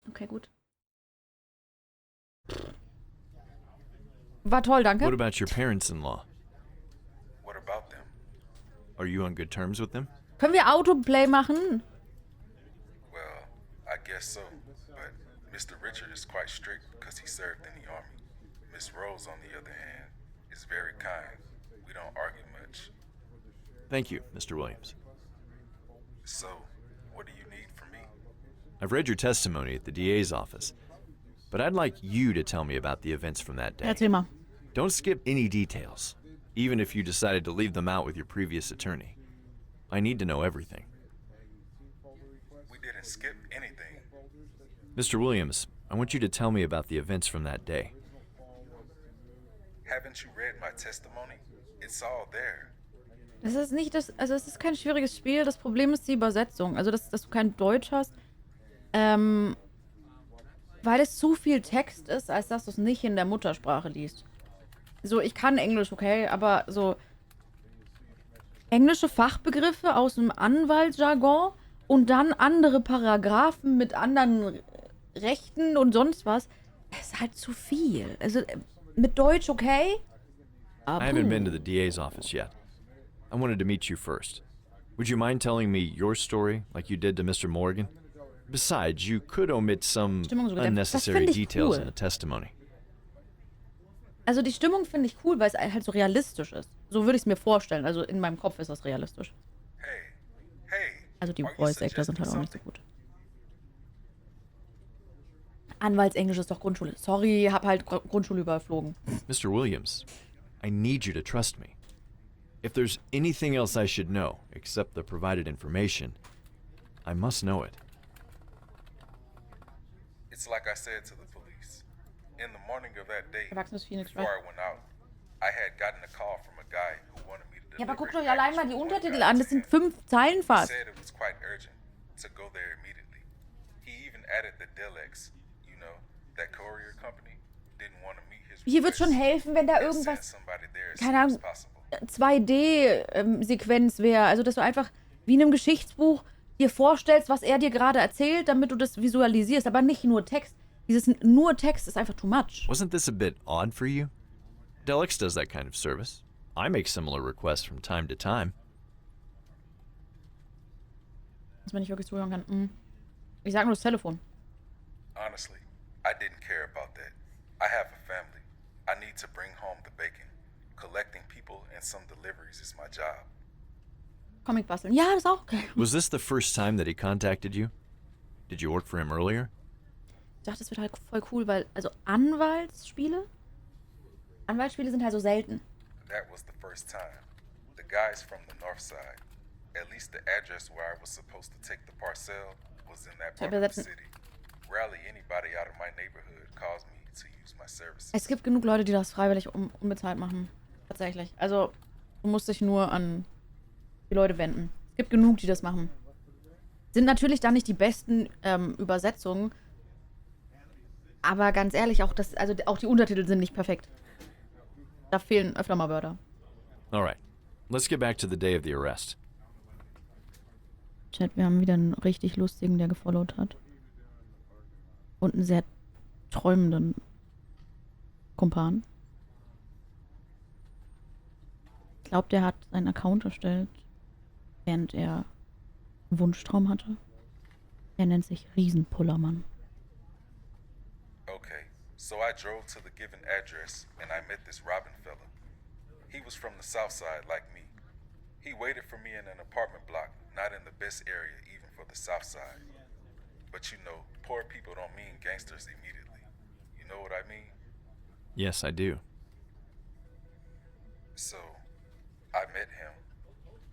Okay, gut. War toll, danke. What about your parents-in-law? What about them? Are you on good terms with them? Können wir Autoplay machen? Well, I guess so. But Mr. Richard is quite strict because he served in the army. Miss Rose, on the other hand, is very kind. We don't argue much. Thank you, Mr. Williams. So, what do you need from me? I've read your testimony at the DA's office, but I'd like you to tell me about the events from that day. Erzähl mal. Don't skip any details, even if you decided to leave them out with your previous attorney. I need to know everything. We didn't skip anything. Mr. Williams, I want you to tell me about the events from that day. Haven't you read my testimony? It's all there. Das ist nicht das, also es ist kein schwieriges Spiel. Das Problem ist die Übersetzung. Also, dass du kein Deutsch hast. Weil es zu viel Text ist, als dass du es nicht in der Muttersprache liest. So, ich kann Englisch, okay, aber so englische Fachbegriffe aus dem Anwaltsjargon und dann andere Paragraphen mit anderen Rechten und sonst was, das ist halt zu viel. Also, mit Deutsch okay, aber I haven't been to the DA's office yet. I wanted to meet you first. Would you mind telling me your story like you did to Mr. Morgan? Besides, you could omit some Stimmung so gedämpft. unnecessary Das find ich details cool. in the testimony. Also die Stimmung finde ich cool, weil es halt so realistisch ist. So würde ich es mir vorstellen. Also in meinem Kopf ist das realistisch. Hey, Also die are you Voice Actor sind suggesting halt auch nicht so something? gut. Anwaltsenglisch ist doch Grundschule. Sorry, hab halt Grundschule überflogen. Mr. Williams, I need you to trust me. If there's anything else I should know except the provided information, I must know it. It's like I said to the police. In the morning of that day, Erwachsenes Phoenix, before right? I went out, I had gotten a call from a guy who wanted me to Ja, aber deliver guckt euch a allein mal package die from one Untertitel guy an. to Das sind him. 5 Zeilen He fast. said it was quite urgent to go there immediately. He even added the Delex, you know, that courier company, didn't want to meet his Hier wird schon request helfen, wenn da and send irgendwas, somebody there as keine soon as Ahnung, possible. 2D-Sequenz wäre. Also, dass du einfach wie in einem Geschichtsbuch dir vorstellst, was er dir gerade erzählt, damit du das visualisierst. Aber nicht nur Text. Dieses nur Text ist einfach too much. Wasn't this a bit odd for you? Delix does that kind of service. I make similar requests from time to time. Dass man nicht wirklich zuhören kann. Ich sag nur das Telefon. Honestly, I didn't care about that. I have a family. I need to bring home the bacon. Collecting people and some deliveries is my job. Comic basteln. Ja, das ist auch okay. Was this the first time that he contacted you? Did you work for him earlier? Ich dachte, das wird halt voll cool, weil, also Anwaltsspiele sind halt so selten. That was the first time. The guy's from the north side. At least the address where I was supposed to take the parcel was in that part of the city. Rarely anybody out of my neighborhood calls me to use my services. Es gibt genug Leute, die das freiwillig unbezahlt machen. Tatsächlich. Also, du musst dich nur an die Leute wenden. Es gibt genug, die das machen. Sind natürlich dann nicht die besten Übersetzungen. Aber ganz ehrlich, auch die Untertitel sind nicht perfekt. Da fehlen öfter mal Wörter. Alright, let's get back to the day of the arrest. Chat, wir haben wieder einen richtig lustigen, der gefollowt hat. Und einen sehr träumenden Kumpan. Ich glaube, der hat seinen Account erstellt, während er einen Wunschtraum hatte. Er nennt sich Riesenpullermann. Okay, so I drove to the given address and I met this Robin fella. He was from the south side like me. He waited for me in an apartment block, not in the best area even for the south side. But you know, poor people don't mean gangsters immediately. You know what I mean? Yes, I do. So, I met him.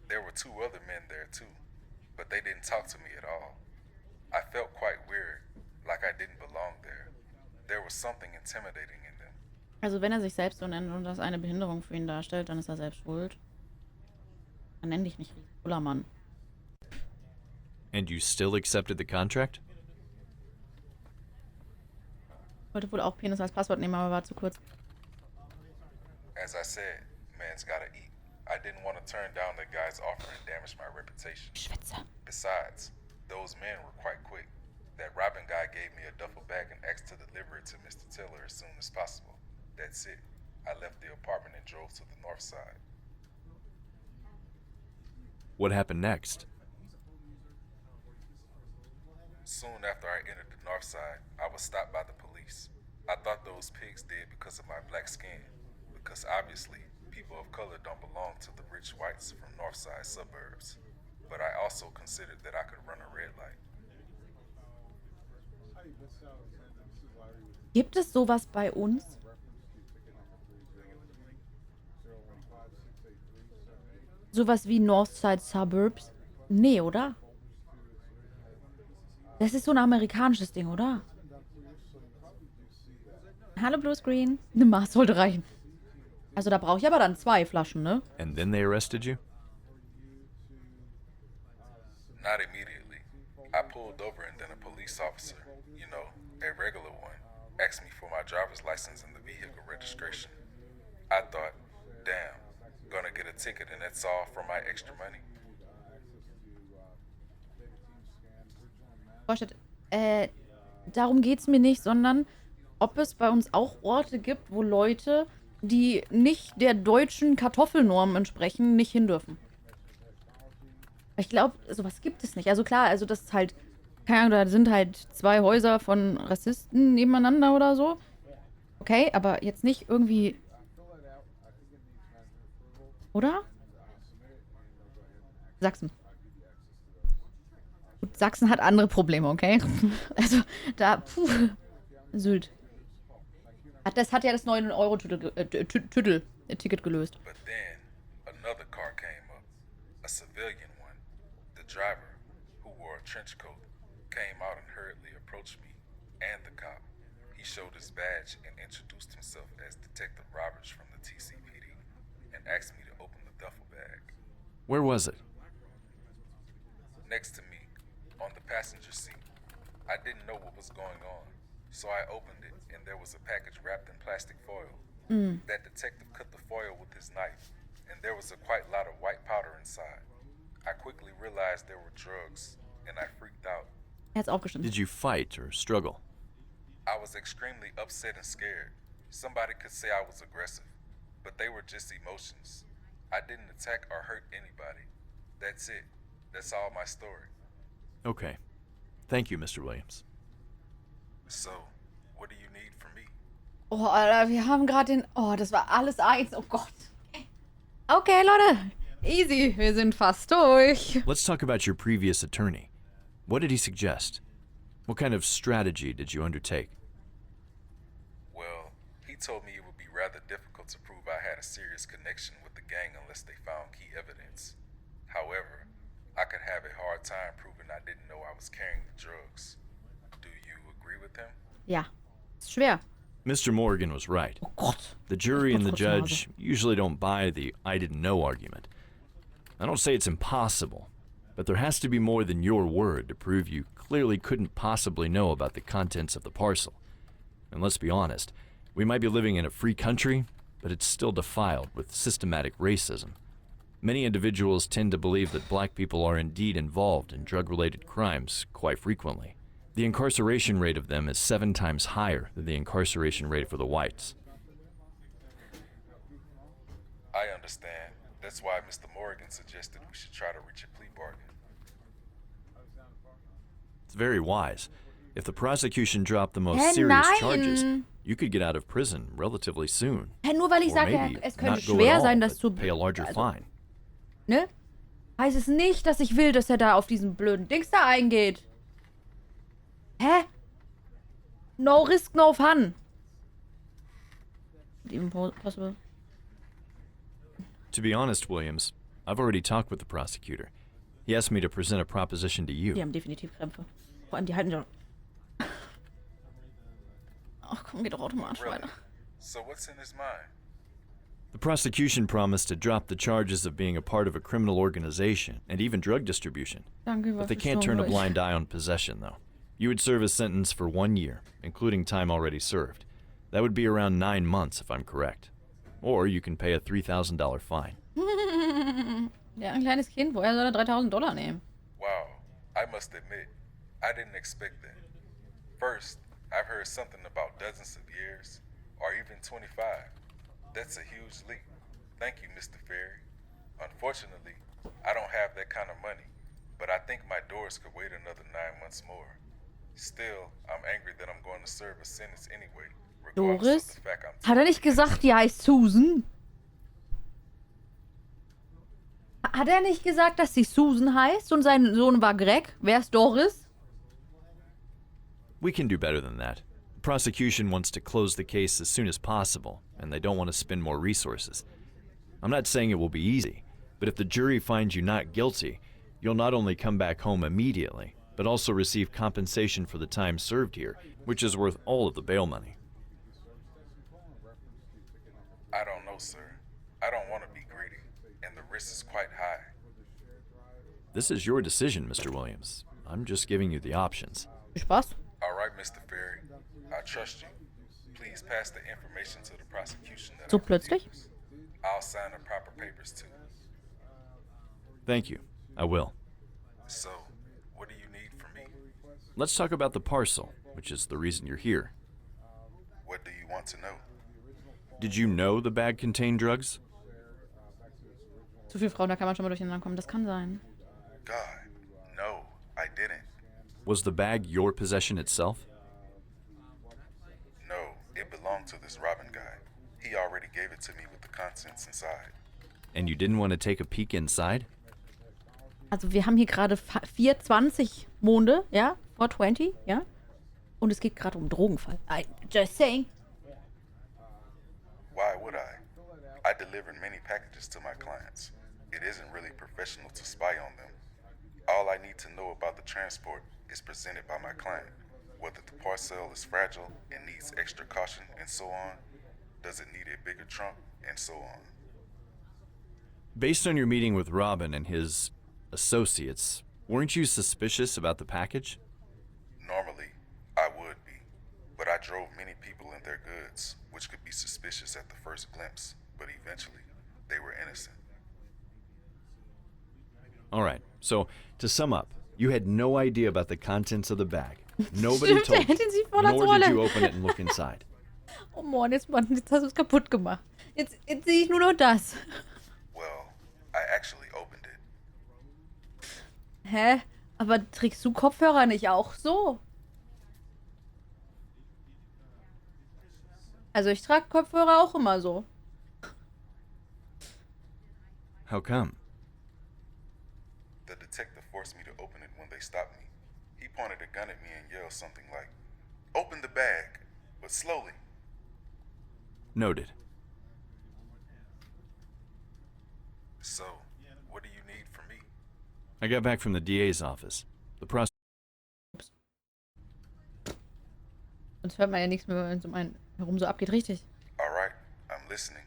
There were 2 other men there too, but they didn't talk to me at all. I felt quite weird, like I didn't belong there. There was something intimidating in them. Also wenn er sich selbst so nennt und das eine Behinderung für ihn darstellt, dann ist er selbst schuld. Dann nenn dich nicht Riesenpullermann. And you still accepted the contract? Wollte wohl auch Penis als Passwort nehmen, aber war zu kurz. As I said, man's gotta eat. I didn't want to turn down the guy's offer and damage my reputation. Schwitzer. Besides, those men were quite quick. That Robin guy gave me a duffel bag and asked to deliver it to Mr. Tiller as soon as possible. That's it. I left the apartment and drove to the north side. What happened next? Soon after I entered the north side, I was stopped by the police. I thought those pigs did because of my black skin, because obviously people of color don't belong to the rich whites from north side suburbs. But I also considered that I could run a red light. Gibt es sowas bei uns? Sowas wie Northside Suburbs? Nee, oder? Das ist so ein amerikanisches Ding, oder? Hallo Bluescreen. Eine Maß sollte reichen. Also da brauche ich aber dann 2 Flaschen, ne? And then they arrested you? Not immediately. I pulled over and then a police officer, you know, a regular one, asked me for my driver's license and the vehicle registration. I thought, damn, gonna get a ticket and that's all for my extra money. Vorstellt, darum geht's mir nicht, sondern ob es bei uns auch Orte gibt, wo Leute, die nicht der deutschen Kartoffelnorm entsprechen, nicht hin dürfen. Ich glaube, sowas gibt es nicht. Also klar, also das ist halt, keine Ahnung, da sind halt 2 Häuser von Rassisten nebeneinander oder so. Okay, aber jetzt nicht irgendwie... Oder? Sachsen. Gut, Sachsen hat andere Probleme, okay? Also da, Sylt. Das hat ja das 9-Euro-Ticket gelöst. But then, another car came up. A civilian one. The driver, who wore a trench coat, came out and hurriedly approached me and the cop. He showed his badge and introduced himself as Detective Roberts from the TCPD and asked me to open the duffel bag. Where was it? Next to me, on the passenger seat. I didn't know what was going on, so I opened it and there was a package wrapped in plastic foil. That detective cut the foil with his knife, and there was a quite lot of white powder inside. I quickly realized there were drugs, and I freaked out. Er hat's aufgeschnitten. Did you fight or struggle? I was extremely upset and scared. Somebody could say I was aggressive, but they were just emotions. I didn't attack or hurt anybody. That's it. That's all my story. Okay. Thank you, Mr. Williams. So, what do you need from me? Oh, Alter, wir haben gerade den... Oh, das war alles eins. Oh Gott. Okay, Leute. Easy. Wir sind fast durch. Let's talk about your previous attorney. What did he suggest? What kind of strategy did you undertake? Well, he told me it would be rather difficult to prove I had a serious connection with the gang unless they found key evidence. However, I could have a hard time proving I didn't know I was carrying the drugs. Do you agree with him? Ja. Ist schwer. Mr. Morgan was right. Oh Gott. The jury and the Kurz vor Nase. judge usually don't buy the I didn't know argument. I don't say it's impossible, but there has to be more than your word to prove you clearly couldn't possibly know about the contents of the parcel. And let's be honest, we might be living in a free country, but it's still defiled with systematic racism. Many individuals tend to believe that black people are indeed involved in drug-related crimes quite frequently. The incarceration rate of them is 7 times higher than the incarceration rate for the whites. I understand. That's why Mr. Morgan suggested we should try to reach a plea bargain. It's very wise. If the prosecution dropped the most serious charges, nein. you could get out of prison relatively soon. Nur weil ich Or sage, maybe es könnte not go schwer at all, sein, das but zu... pay a larger also, fine. ne? Heißt es nicht, dass ich will, dass er da auf diesen blöden Dings da eingeht. Hä? No risk, no fun. Even possible. To be honest, Williams, I've already talked with the prosecutor. He asked me to present a proposition to you. Die haben definitiv Krämpfe. Vor allem, die halten ja... Ach komm, geht doch automatisch Really? weiter. So what's in his mind? The prosecution promised to drop the charges of being a part of a criminal organization and even drug distribution. Danke, But they can't turn a blind eye on possession, though. You would serve a sentence for 1 year, including time already served. That would be around 9 months, if I'm correct. or you can pay a $3,000 fine. Ja, ein kleines Kind, woher soll er $3.000 nehmen? Wow, I must admit, I didn't expect that. First, I've heard something about dozens of years, or even 25. That's a huge leap. Thank you, Mr. Ferry. Unfortunately, I don't have that kind of money, but I think my doors could wait another 9 months more. Still, I'm angry that I'm going to serve a sentence anyway, regardless Doris? of the fact I'm Hat er nicht gesagt, die heißt Susan? Hat er nicht gesagt, dass sie Susan heißt und sein Sohn war Greg? Wer ist Doris? We can do better than that. The prosecution wants to close the case as soon as possible, and they don't want to spend more resources. I'm not saying it will be easy, but if the jury finds you not guilty, you'll not only come back home immediately, but also receive compensation for the time served here, which is worth all of the bail money. I don't know, sir. I don't want to be greedy, and the risk is quite high. This is your decision, Mr. Williams. I'm just giving you the options. Viel Spaß. All right, Mr. Ferry. I trust you. Please pass the information to the prosecution that So I plötzlich? refuse. I'll sign the proper papers too. Thank you. I will. So, what do you need from me? Let's talk about the parcel, which is the reason you're here. What do you want to know? Did you know the bag contained drugs? Zu viele Frauen, da kann man schon mal durcheinander kommen. Das kann sein. God, no, I didn't. Was the bag your possession itself? No, it belonged to this Robin guy. He already gave it to me with the contents inside. And you didn't want to take a peek inside? Also wir haben hier gerade 420 Monde, ja? 420, ja? Und es geht gerade um Drogenfall. Just saying. Why would I? I delivered many packages to my clients. It isn't really professional to spy on them. All I need to know about the transport is presented by my client. Whether the parcel is fragile and needs extra caution and so on, does it need a bigger trunk, and so on. Based on your meeting with Robin and his associates, weren't you suspicious about the package? Normally, I would be, but I drove many people in their goods, which could be suspicious at the first glimpse, but eventually, they were innocent. All right, so to sum up, you had no idea about the contents of the bag. Nobody told you, nor did you open it and look inside. Oh Mann, jetzt hast du es kaputt gemacht. Jetzt sehe ich nur noch das. Well, I actually opened it. Hä? Aber trägst du Kopfhörer nicht auch so? Also ich trage Kopfhörer auch immer so. How come? The detective forced me to open it when they stopped me. He pointed a gun at me and yelled something like, "Open the bag, but slowly." Noted. So, what do you need from me? I got back from the DA's office. The Sonst hört man ja nichts mehr, wenn es um einen herum so abgeht. Richtig. All right, I'm listening.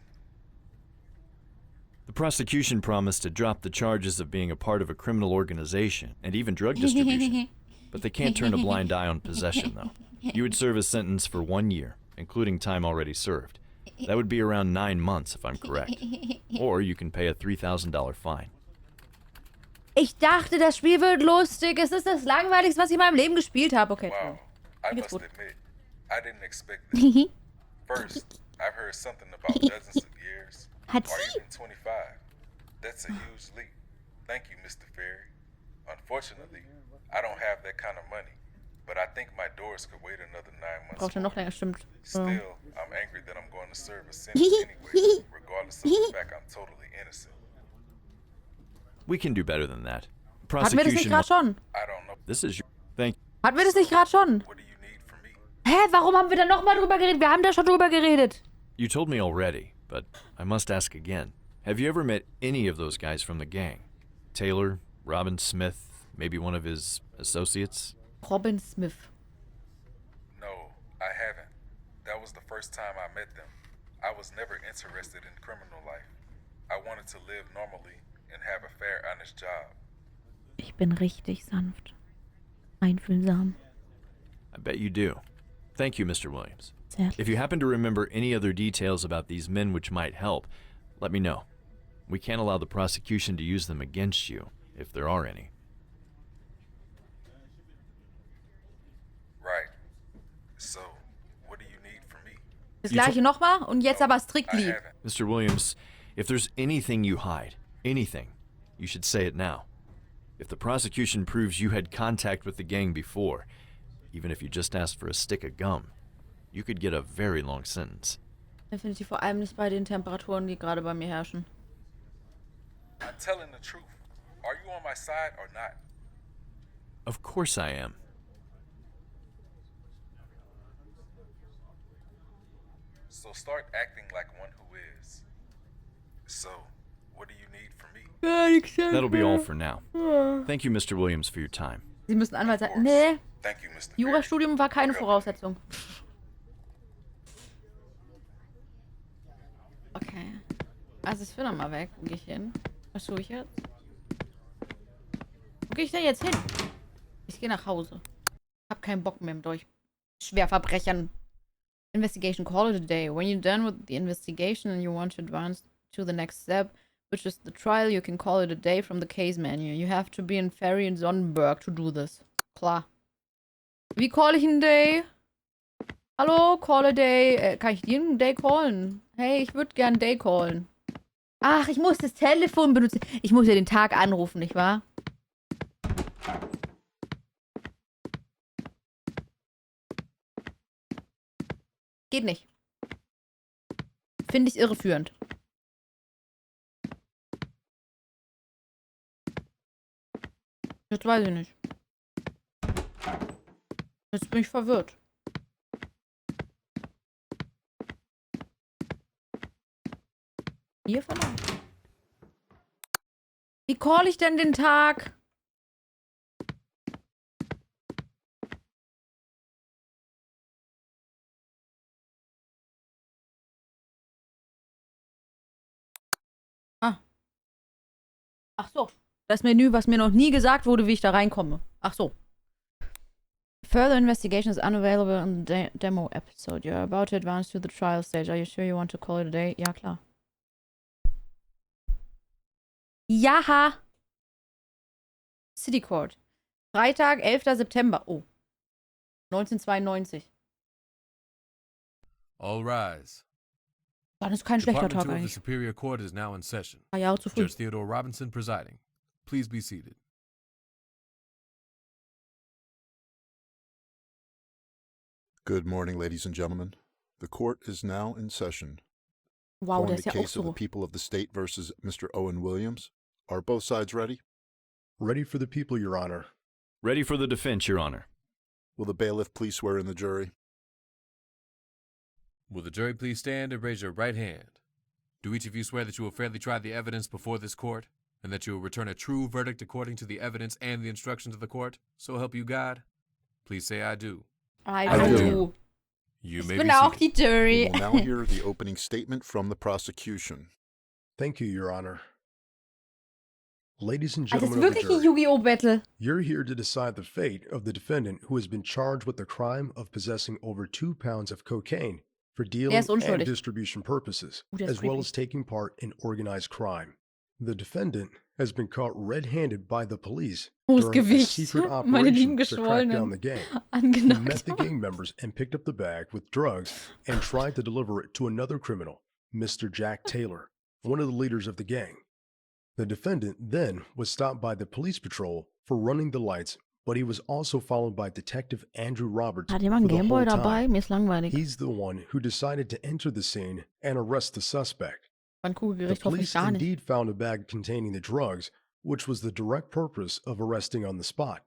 prosecution promised to drop the charges of being a part of a criminal organization and even drug distribution. But they can't turn a blind eye on possession, though. You would serve a sentence for 1 year, including time already served. That would be around 9 months, if I'm correct. Or you can pay a $3,000 fine. Ich dachte, das Spiel wird lustig. Es ist das Langweiligste, was ich in meinem Leben gespielt habe. Okay, Wow, I Mir geht's must gut. admit, I didn't expect this. First, I've heard something about dozens of years, Hat or sie? even 25. That's a huge leap. Thank you, Mr. Ferry. Unfortunately, I don't have that kind of money, but I think my doors could wait another 9 months. Braucht er more. noch länger, stimmt. Still, I'm angry that I'm going to serve a sentence anyway, regardless of the fact I'm totally innocent. We can do better than that. Hatten wir das nicht Prosecution. gerade schon? I don't know. This is your. Thank. Hatten wir das nicht gerade schon? What do you need from me? Hä, warum haben wir da nochmal drüber geredet? Wir haben da schon drüber geredet. You told me already, but I must ask again. Have you ever met any of those guys from the gang? Taylor, Robin Smith, maybe one of his associates? Robin Smith. No, I haven't. That was the first time I met them. I was never interested in criminal life. I wanted to live normally and have a fair, honest job. Ich bin richtig sanft. Einfühlsam. I bet you do. Thank you, Mr. Williams. Zärtlich. If you happen to remember any other details about these men which might help, let me know. We can't allow the prosecution to use them against you, if there are any. Right. So, what do you need from me? Das gleiche nochmal und jetzt aber I strictly. haven't. Mr. Williams, if there's anything you hide, anything, you should say it now. If the prosecution proves you had contact with the gang before, even if you just asked for a stick of gum, you could get a very long sentence. Definitiv vor allem nicht bei den Temperaturen, die gerade bei mir herrschen. I'm telling the truth. Are you on my side or not? Of course I am. So start acting like one who is. So, what do you need from me? That'll be all for now. Thank you, Mr. Williams, for your time. Sie müssen Anwalt sein. Nee, Thank you, Mr. Perry. Jurastudium war keine Voraussetzung. Okay. Also ich will noch mal weg. Wo gehe ich hin? Was tue ich jetzt? Wo gehe ich denn jetzt hin? Ich gehe nach Hause. Hab keinen Bock mehr mit euch Schwerverbrechern. Investigation, call it a day. When you're done with the investigation and you want to advance to the next step, which is the trial, you can call it a day from the case menu. You have to be in Ferry in Sonnenberg to do this. Klar. Wie call ich einen Day? Hallo, call a day. Kann ich dir einen Day callen? Hey, ich würde gern Day callen. Ach, ich muss das Telefon benutzen. Ich muss ja den Tag anrufen, nicht wahr? Geht nicht. Finde ich irreführend. Jetzt weiß ich nicht. Jetzt bin ich verwirrt. Hier verlangt. Wie call ich denn den Tag? Ach so. Das Menü, was mir noch nie gesagt wurde, wie ich da reinkomme. Ach so. Further investigation is unavailable in the demo episode. You're about to advance to the trial stage. Are you sure you want to call it a day? Ja, klar. Ja. City Court. Freitag, 11. September. Oh. 1992. All rise. Dann ist kein schlechter Department Tag 2 of the eigentlich. Superior Court is now in session. 3 Jahre zu früh. Judge Theodore Robinson presiding. Please be seated. Good morning, ladies and gentlemen. The court is now in session. Wow, Calling der the ist ja auch case of the so. people of the state versus Mr. Owen Williams. Are both sides ready? Ready for the people, Your Honor. Ready for the defense, Your Honor. Will the bailiff please swear in the jury? Will the jury please stand and raise your right hand? Do each of you swear that you will fairly try the evidence before this court, and that you will return a true verdict according to the evidence and the instructions of the court? So help you God? Please say I do. I do. You Ich may bin be auch seated. die We Jury. will now hear the opening statement from the prosecution. Thank you, Your Honor. Ladies and Ah, das ist gentlemen of the wirklich ein jury, Yu-Gi-Oh! Battle. you're here to decide the fate of the defendant who has been charged with the crime of possessing over 2 pounds of cocaine for dealing ist unschuldig. and distribution purposes, Der ist as well creepy. as taking part in organized crime. The defendant has been caught red-handed by the police Hohes during a Gewicht. secret Meine lieben operation to crack down the Geschwollenen. gang. He met the Angenagt. gang members and picked up the bag with drugs and tried to deliver it to another criminal, Mr. Jack Taylor, one of the leaders of the gang. The defendant then was stopped by the police patrol for running the lights, but he was also followed by Detective Andrew Roberts Hat for jemand the einen whole Gameboy dabei? time. Mir ist langweilig. He's the one who decided to enter the scene and arrest the suspect. Beim The Kugelgericht hoffe ich police gar nicht. indeed found a bag containing the drugs, which was the direct purpose of arresting on the spot.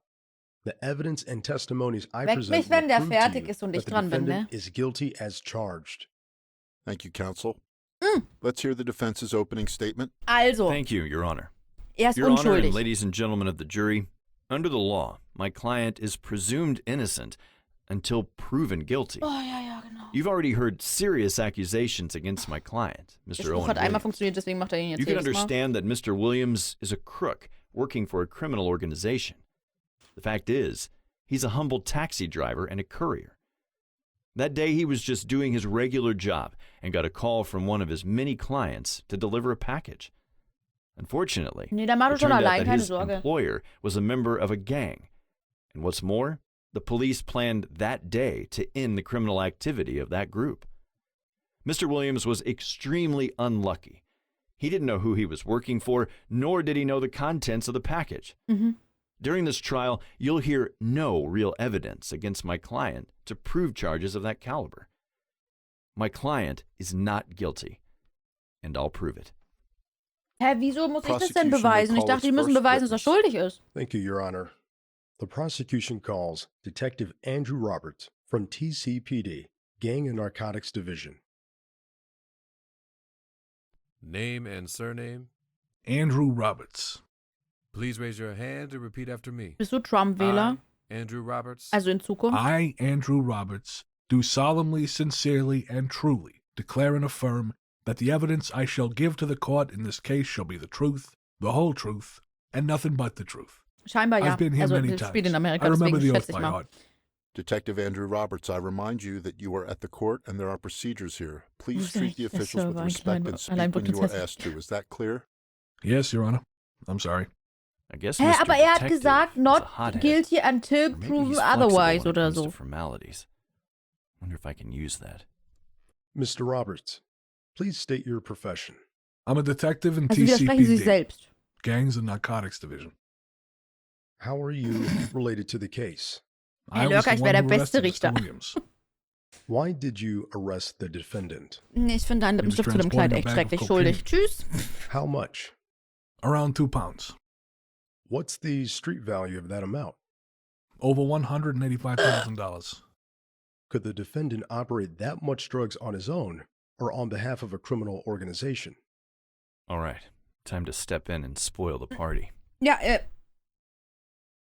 The evidence and testimonies I Weckt present mich, wenn will der prove to fertig you ist und that ich the dran bin, ne? defendant is guilty as charged. Thank you, counsel. Mm. Let's hear the defense's opening statement. Also, Thank you, Your Honor. er ist Your Honor and unschuldig. ladies and gentlemen of the jury, under the law, my client is presumed innocent until proven guilty. Oh, ja, genau. You've already heard serious accusations against my client, Der Mr. Spruch Owen hat einmal Williams. funktioniert, deswegen macht er ihn jetzt You can jedes Mal. understand that Mr. Williams is a crook working for a criminal organization. The fact is, he's a humble taxi driver and a courier. That day, he was just doing his regular job and got a call from one of his many clients to deliver a package. Unfortunately, Nee, da mach du it schon turned out allein, that keine his Sorge. employer was a member of a gang. And what's more, the police planned that day to end the criminal activity of that group. Mr. Williams was extremely unlucky. He didn't know who he was working for, nor did he know the contents of the package. Mhm. During this trial, you'll hear no real evidence against my client to prove charges of that caliber. My client is not guilty, and I'll prove it. Hä, wieso muss ich das denn Prosecution may beweisen? Ich call dachte, die its müssen first beweisen, dass er witness. schuldig ist. Thank you, Your Honor. The prosecution calls Detective Andrew Roberts from TCPD, Gang and Narcotics Division. Name and surname. Andrew Roberts. Please raise your hand and repeat after me. Bist du Trump-Wähler? Andrew Roberts. Also in Zukunft? I, Andrew Roberts, do solemnly, sincerely, and truly declare and affirm that the evidence I shall give to the court in this case shall be the truth, the whole truth, and nothing but the truth. Scheinbar ja. I've been here Also, many das times. spielt in I Amerika, remember deswegen the oath schätze ich by mal. heart. Detective Andrew Roberts, I remind you that you are at the court and there are procedures here. Please treat the officials with respect and speak when you are asked to. Is that clear? Yes, Your Honor. I'm sorry. I guess Hä, Mr. aber er hat Detective gesagt, is a not hothead. guilty until Or maybe proven he's flexible otherwise when it oder comes to so. formalities. Wonder if I can use that. Mr. Roberts, please state your profession. I'm a detective in Also widersprechen Sie sich TCPD, selbst. Gangs and Narcotics Division. How are you related to the case? I Herr was Lörker, the ich one wäre der who beste arrested Mr. Richter. Williams. Why did you arrest the defendant? Nee, ich finde deinen He was Lippenstift zu dem Kleid transporting a echt bag of schrecklich. cocaine. Schuldig. Tschüss. How much? Around 2 pounds. What's the street value of that amount? Over $185,000. Could the defendant operate that much drugs on his own or on behalf of a criminal organization? All right, time to step in and spoil the party. Ja,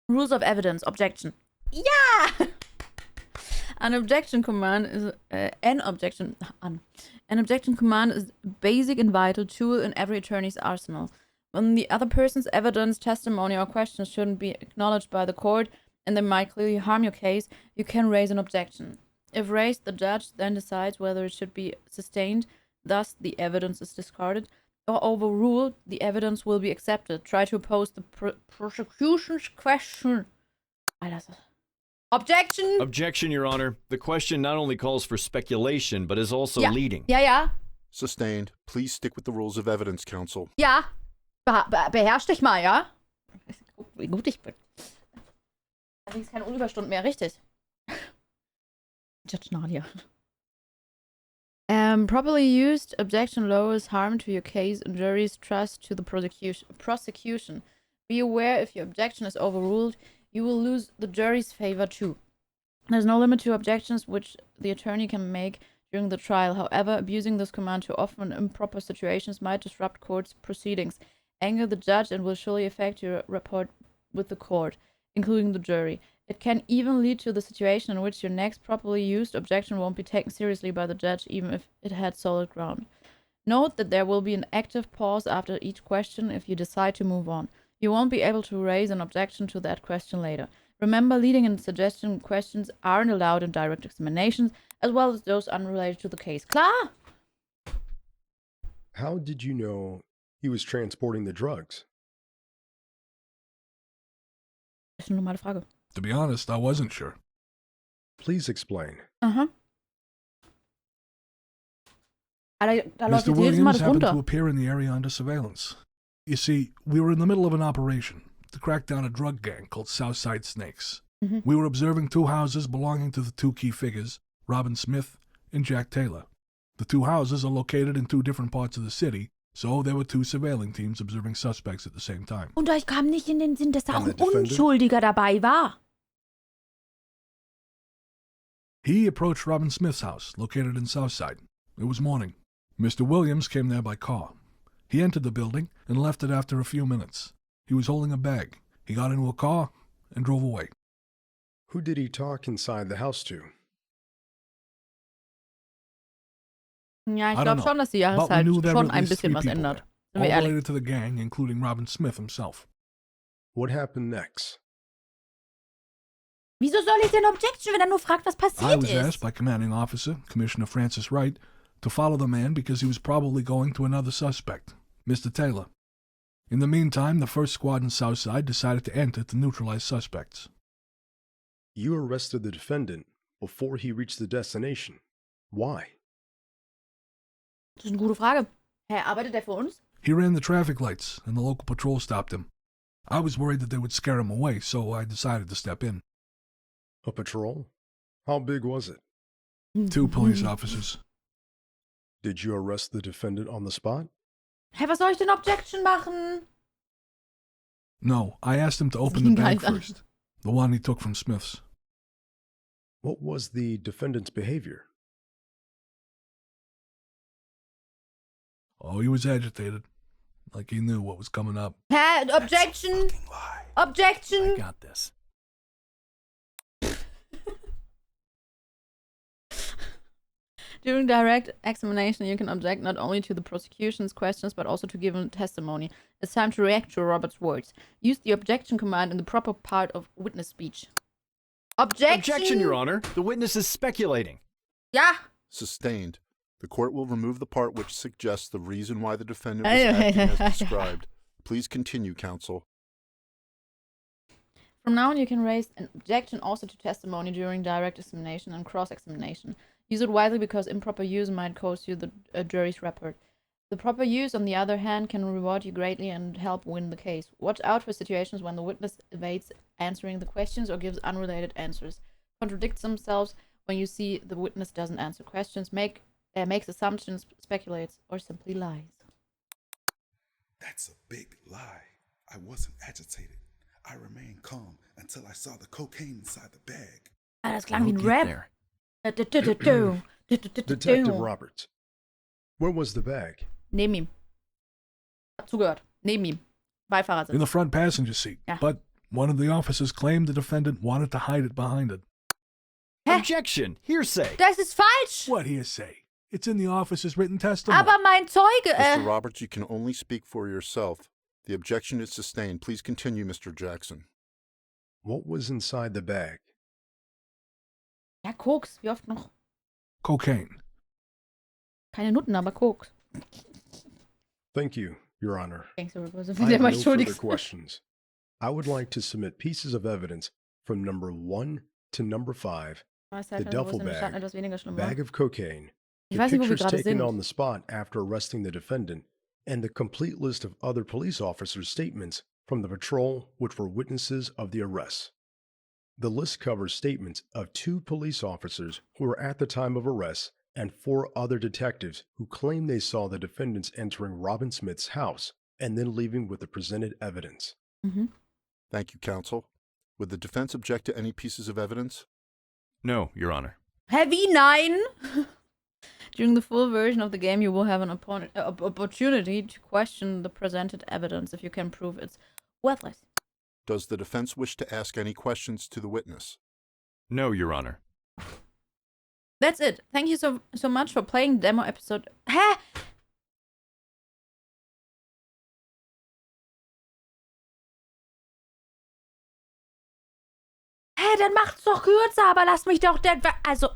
Rules of Evidence, Objection. Ja! An objection command is an objection command is a basic and vital tool in every attorney's arsenal. When the other person's evidence, testimony, or questions shouldn't be acknowledged by the court and they might clearly harm your case, you can raise an objection. If raised, the judge then decides whether it should be sustained, thus the evidence is discarded, or overruled, the evidence will be accepted. Try to oppose the prosecution's question. Objection! Objection, Your Honor. The question not only calls for speculation, but is also Ja. leading. Ja, ja. Sustained. Please stick with the rules of evidence, counsel. Ja. Beherrsch dich mal, ja? Guck, wie gut ich bin. Allerdings keine Überstunden mehr, richtig. Judge Nadia. Properly used, objection lowers harm to your case and jury's trust to the prosecution. Be aware if your objection is overruled, you will lose the jury's favor too. There's no limit to objections which the attorney can make during the trial. However, abusing this command too often in improper situations might disrupt court's proceedings, anger the judge, and will surely affect your rapport with the court, including the jury. It can even lead to the situation in which your next properly used objection won't be taken seriously by the judge, even if it had solid ground. Note that there will be an active pause after each question if you decide to move on. You won't be able to raise an objection to that question later. Remember, leading and suggestion questions aren't allowed in direct examinations, as well as those unrelated to the case. Klar! How did you know he was transporting the drugs? Das ist eine normale Frage. To be honest, I wasn't sure. Please explain. Aha. Da läuft Mr. jetzt jedes Mal Williams das happened to runter. appear in the area under surveillance. You see, we were in the middle of an operation to crack down a drug gang called Southside Snakes. Mhm. We were observing 2 houses belonging to the 2 key figures, Robin Smith and Jack Taylor. The 2 houses are located in 2 different parts of the city, so there were 2 surveilling teams observing suspects at the same time. Und euch kam nicht in den Sinn, dass da auch And ein the defendant? Unschuldiger dabei war. He approached Robin Smith's house, located in Southside. It was morning. Mr. Williams came there by car. He entered the building and left it after a few minutes. He was holding a bag. He got into a car and drove away. Who did he talk inside the house to? Ja, ich I don't glaube know, schon, dass die but we Jahreszeit knew there were schon at ein least 3 bisschen was people ändert. there, Sind all wir ehrlich. related to the gang, including Robin Smith himself. What happened next? Wieso soll ich denn Objection, wenn er nur fragt, was I passiert was ist? asked by Commanding Officer, Commissioner Francis Wright, to follow the man because he was probably going to another suspect, Mr. Taylor. In the meantime, the first squad in Southside decided to enter to neutralize suspects. You arrested the defendant before he reached the destination. Why? Das ist eine gute Frage. Hä, arbeitet der für uns? He ran the traffic lights, and the local patrol stopped him. I was worried that they would scare him away, so I decided to step in. A patrol? How big was it? 2 police officers. Did you arrest the defendant on the spot? Hä, was soll ich denn Objection machen? No, I asked him to open ging the gar bag nicht an. first, the one he took from Smith's. What was the defendant's behavior? Oh, he was agitated, like he knew what was coming up. Hä, Objection! Objection! I got this. During direct examination, you can object not only to the prosecution's questions, but also to given testimony. It's time to react to Robert's words. Use the objection command in the proper part of witness speech. Objection! Objection, Your Honor. The witness is speculating. Ja! Sustained. The court will remove the part which suggests the reason why the defendant was acting as described. Please continue, counsel. From now on, you can raise an objection also to testimony during direct examination and cross-examination. Use it wisely because improper use might cost you the jury's report. The proper use, on the other hand, can reward you greatly and help win the case. Watch out for situations when the witness evades answering the questions or gives unrelated answers, contradicts themselves when you see the witness doesn't answer questions, makes assumptions, speculates, or simply lies. That's a big lie. I wasn't agitated. I remained calm until I saw the cocaine inside the bag. Ah, das klang wie ein We'll get Rap. there. Detective Roberts, where was the bag? Neben ihm. Hat zugehört. Neben ihm. Beifahrersitz. In the front passenger seat, Yeah. but one of the officers claimed the defendant wanted to hide it behind it. Hä? Objection! Hearsay! Das ist falsch! What hearsay? It's in the officer's written testimony. Aber mein Zeuge, Mr. Roberts, you can only speak for yourself. The objection is sustained. Please continue, Mr. Jackson. What was inside the bag? Ja, Koks. Wie oft noch? Cocaine. Keine Nutten, aber Koks. Thank you, Your Honor. Gangsterböse. I Der have war no schuldig. further questions. I would like to submit pieces of evidence from number 1 to number 5, the duffel bag, etwas weniger schlimm bag war. of cocaine, Ich the weiß nicht, wo wir pictures gerade taken sind. on the spot after arresting the defendant, and the complete list of other police officers' statements from the patrol which were witnesses of the arrest. The list covers statements of 2 police officers who were at the time of arrest and 4 other detectives who claim they saw the defendants entering Robin Smith's house and then leaving with the presented evidence. Mhm. Thank you, counsel. Would the defense object to any pieces of evidence? No, Your Honor. Hä, wie nein? During the full version of the game, you will have an opportunity to question the presented evidence if you can prove it's worthless. Does the defense wish to ask any questions to the witness? No, Your Honor. That's it. Thank you so much for playing demo episode. Hä? Hä, dann macht's doch kürzer, aber lasst mich doch... Also...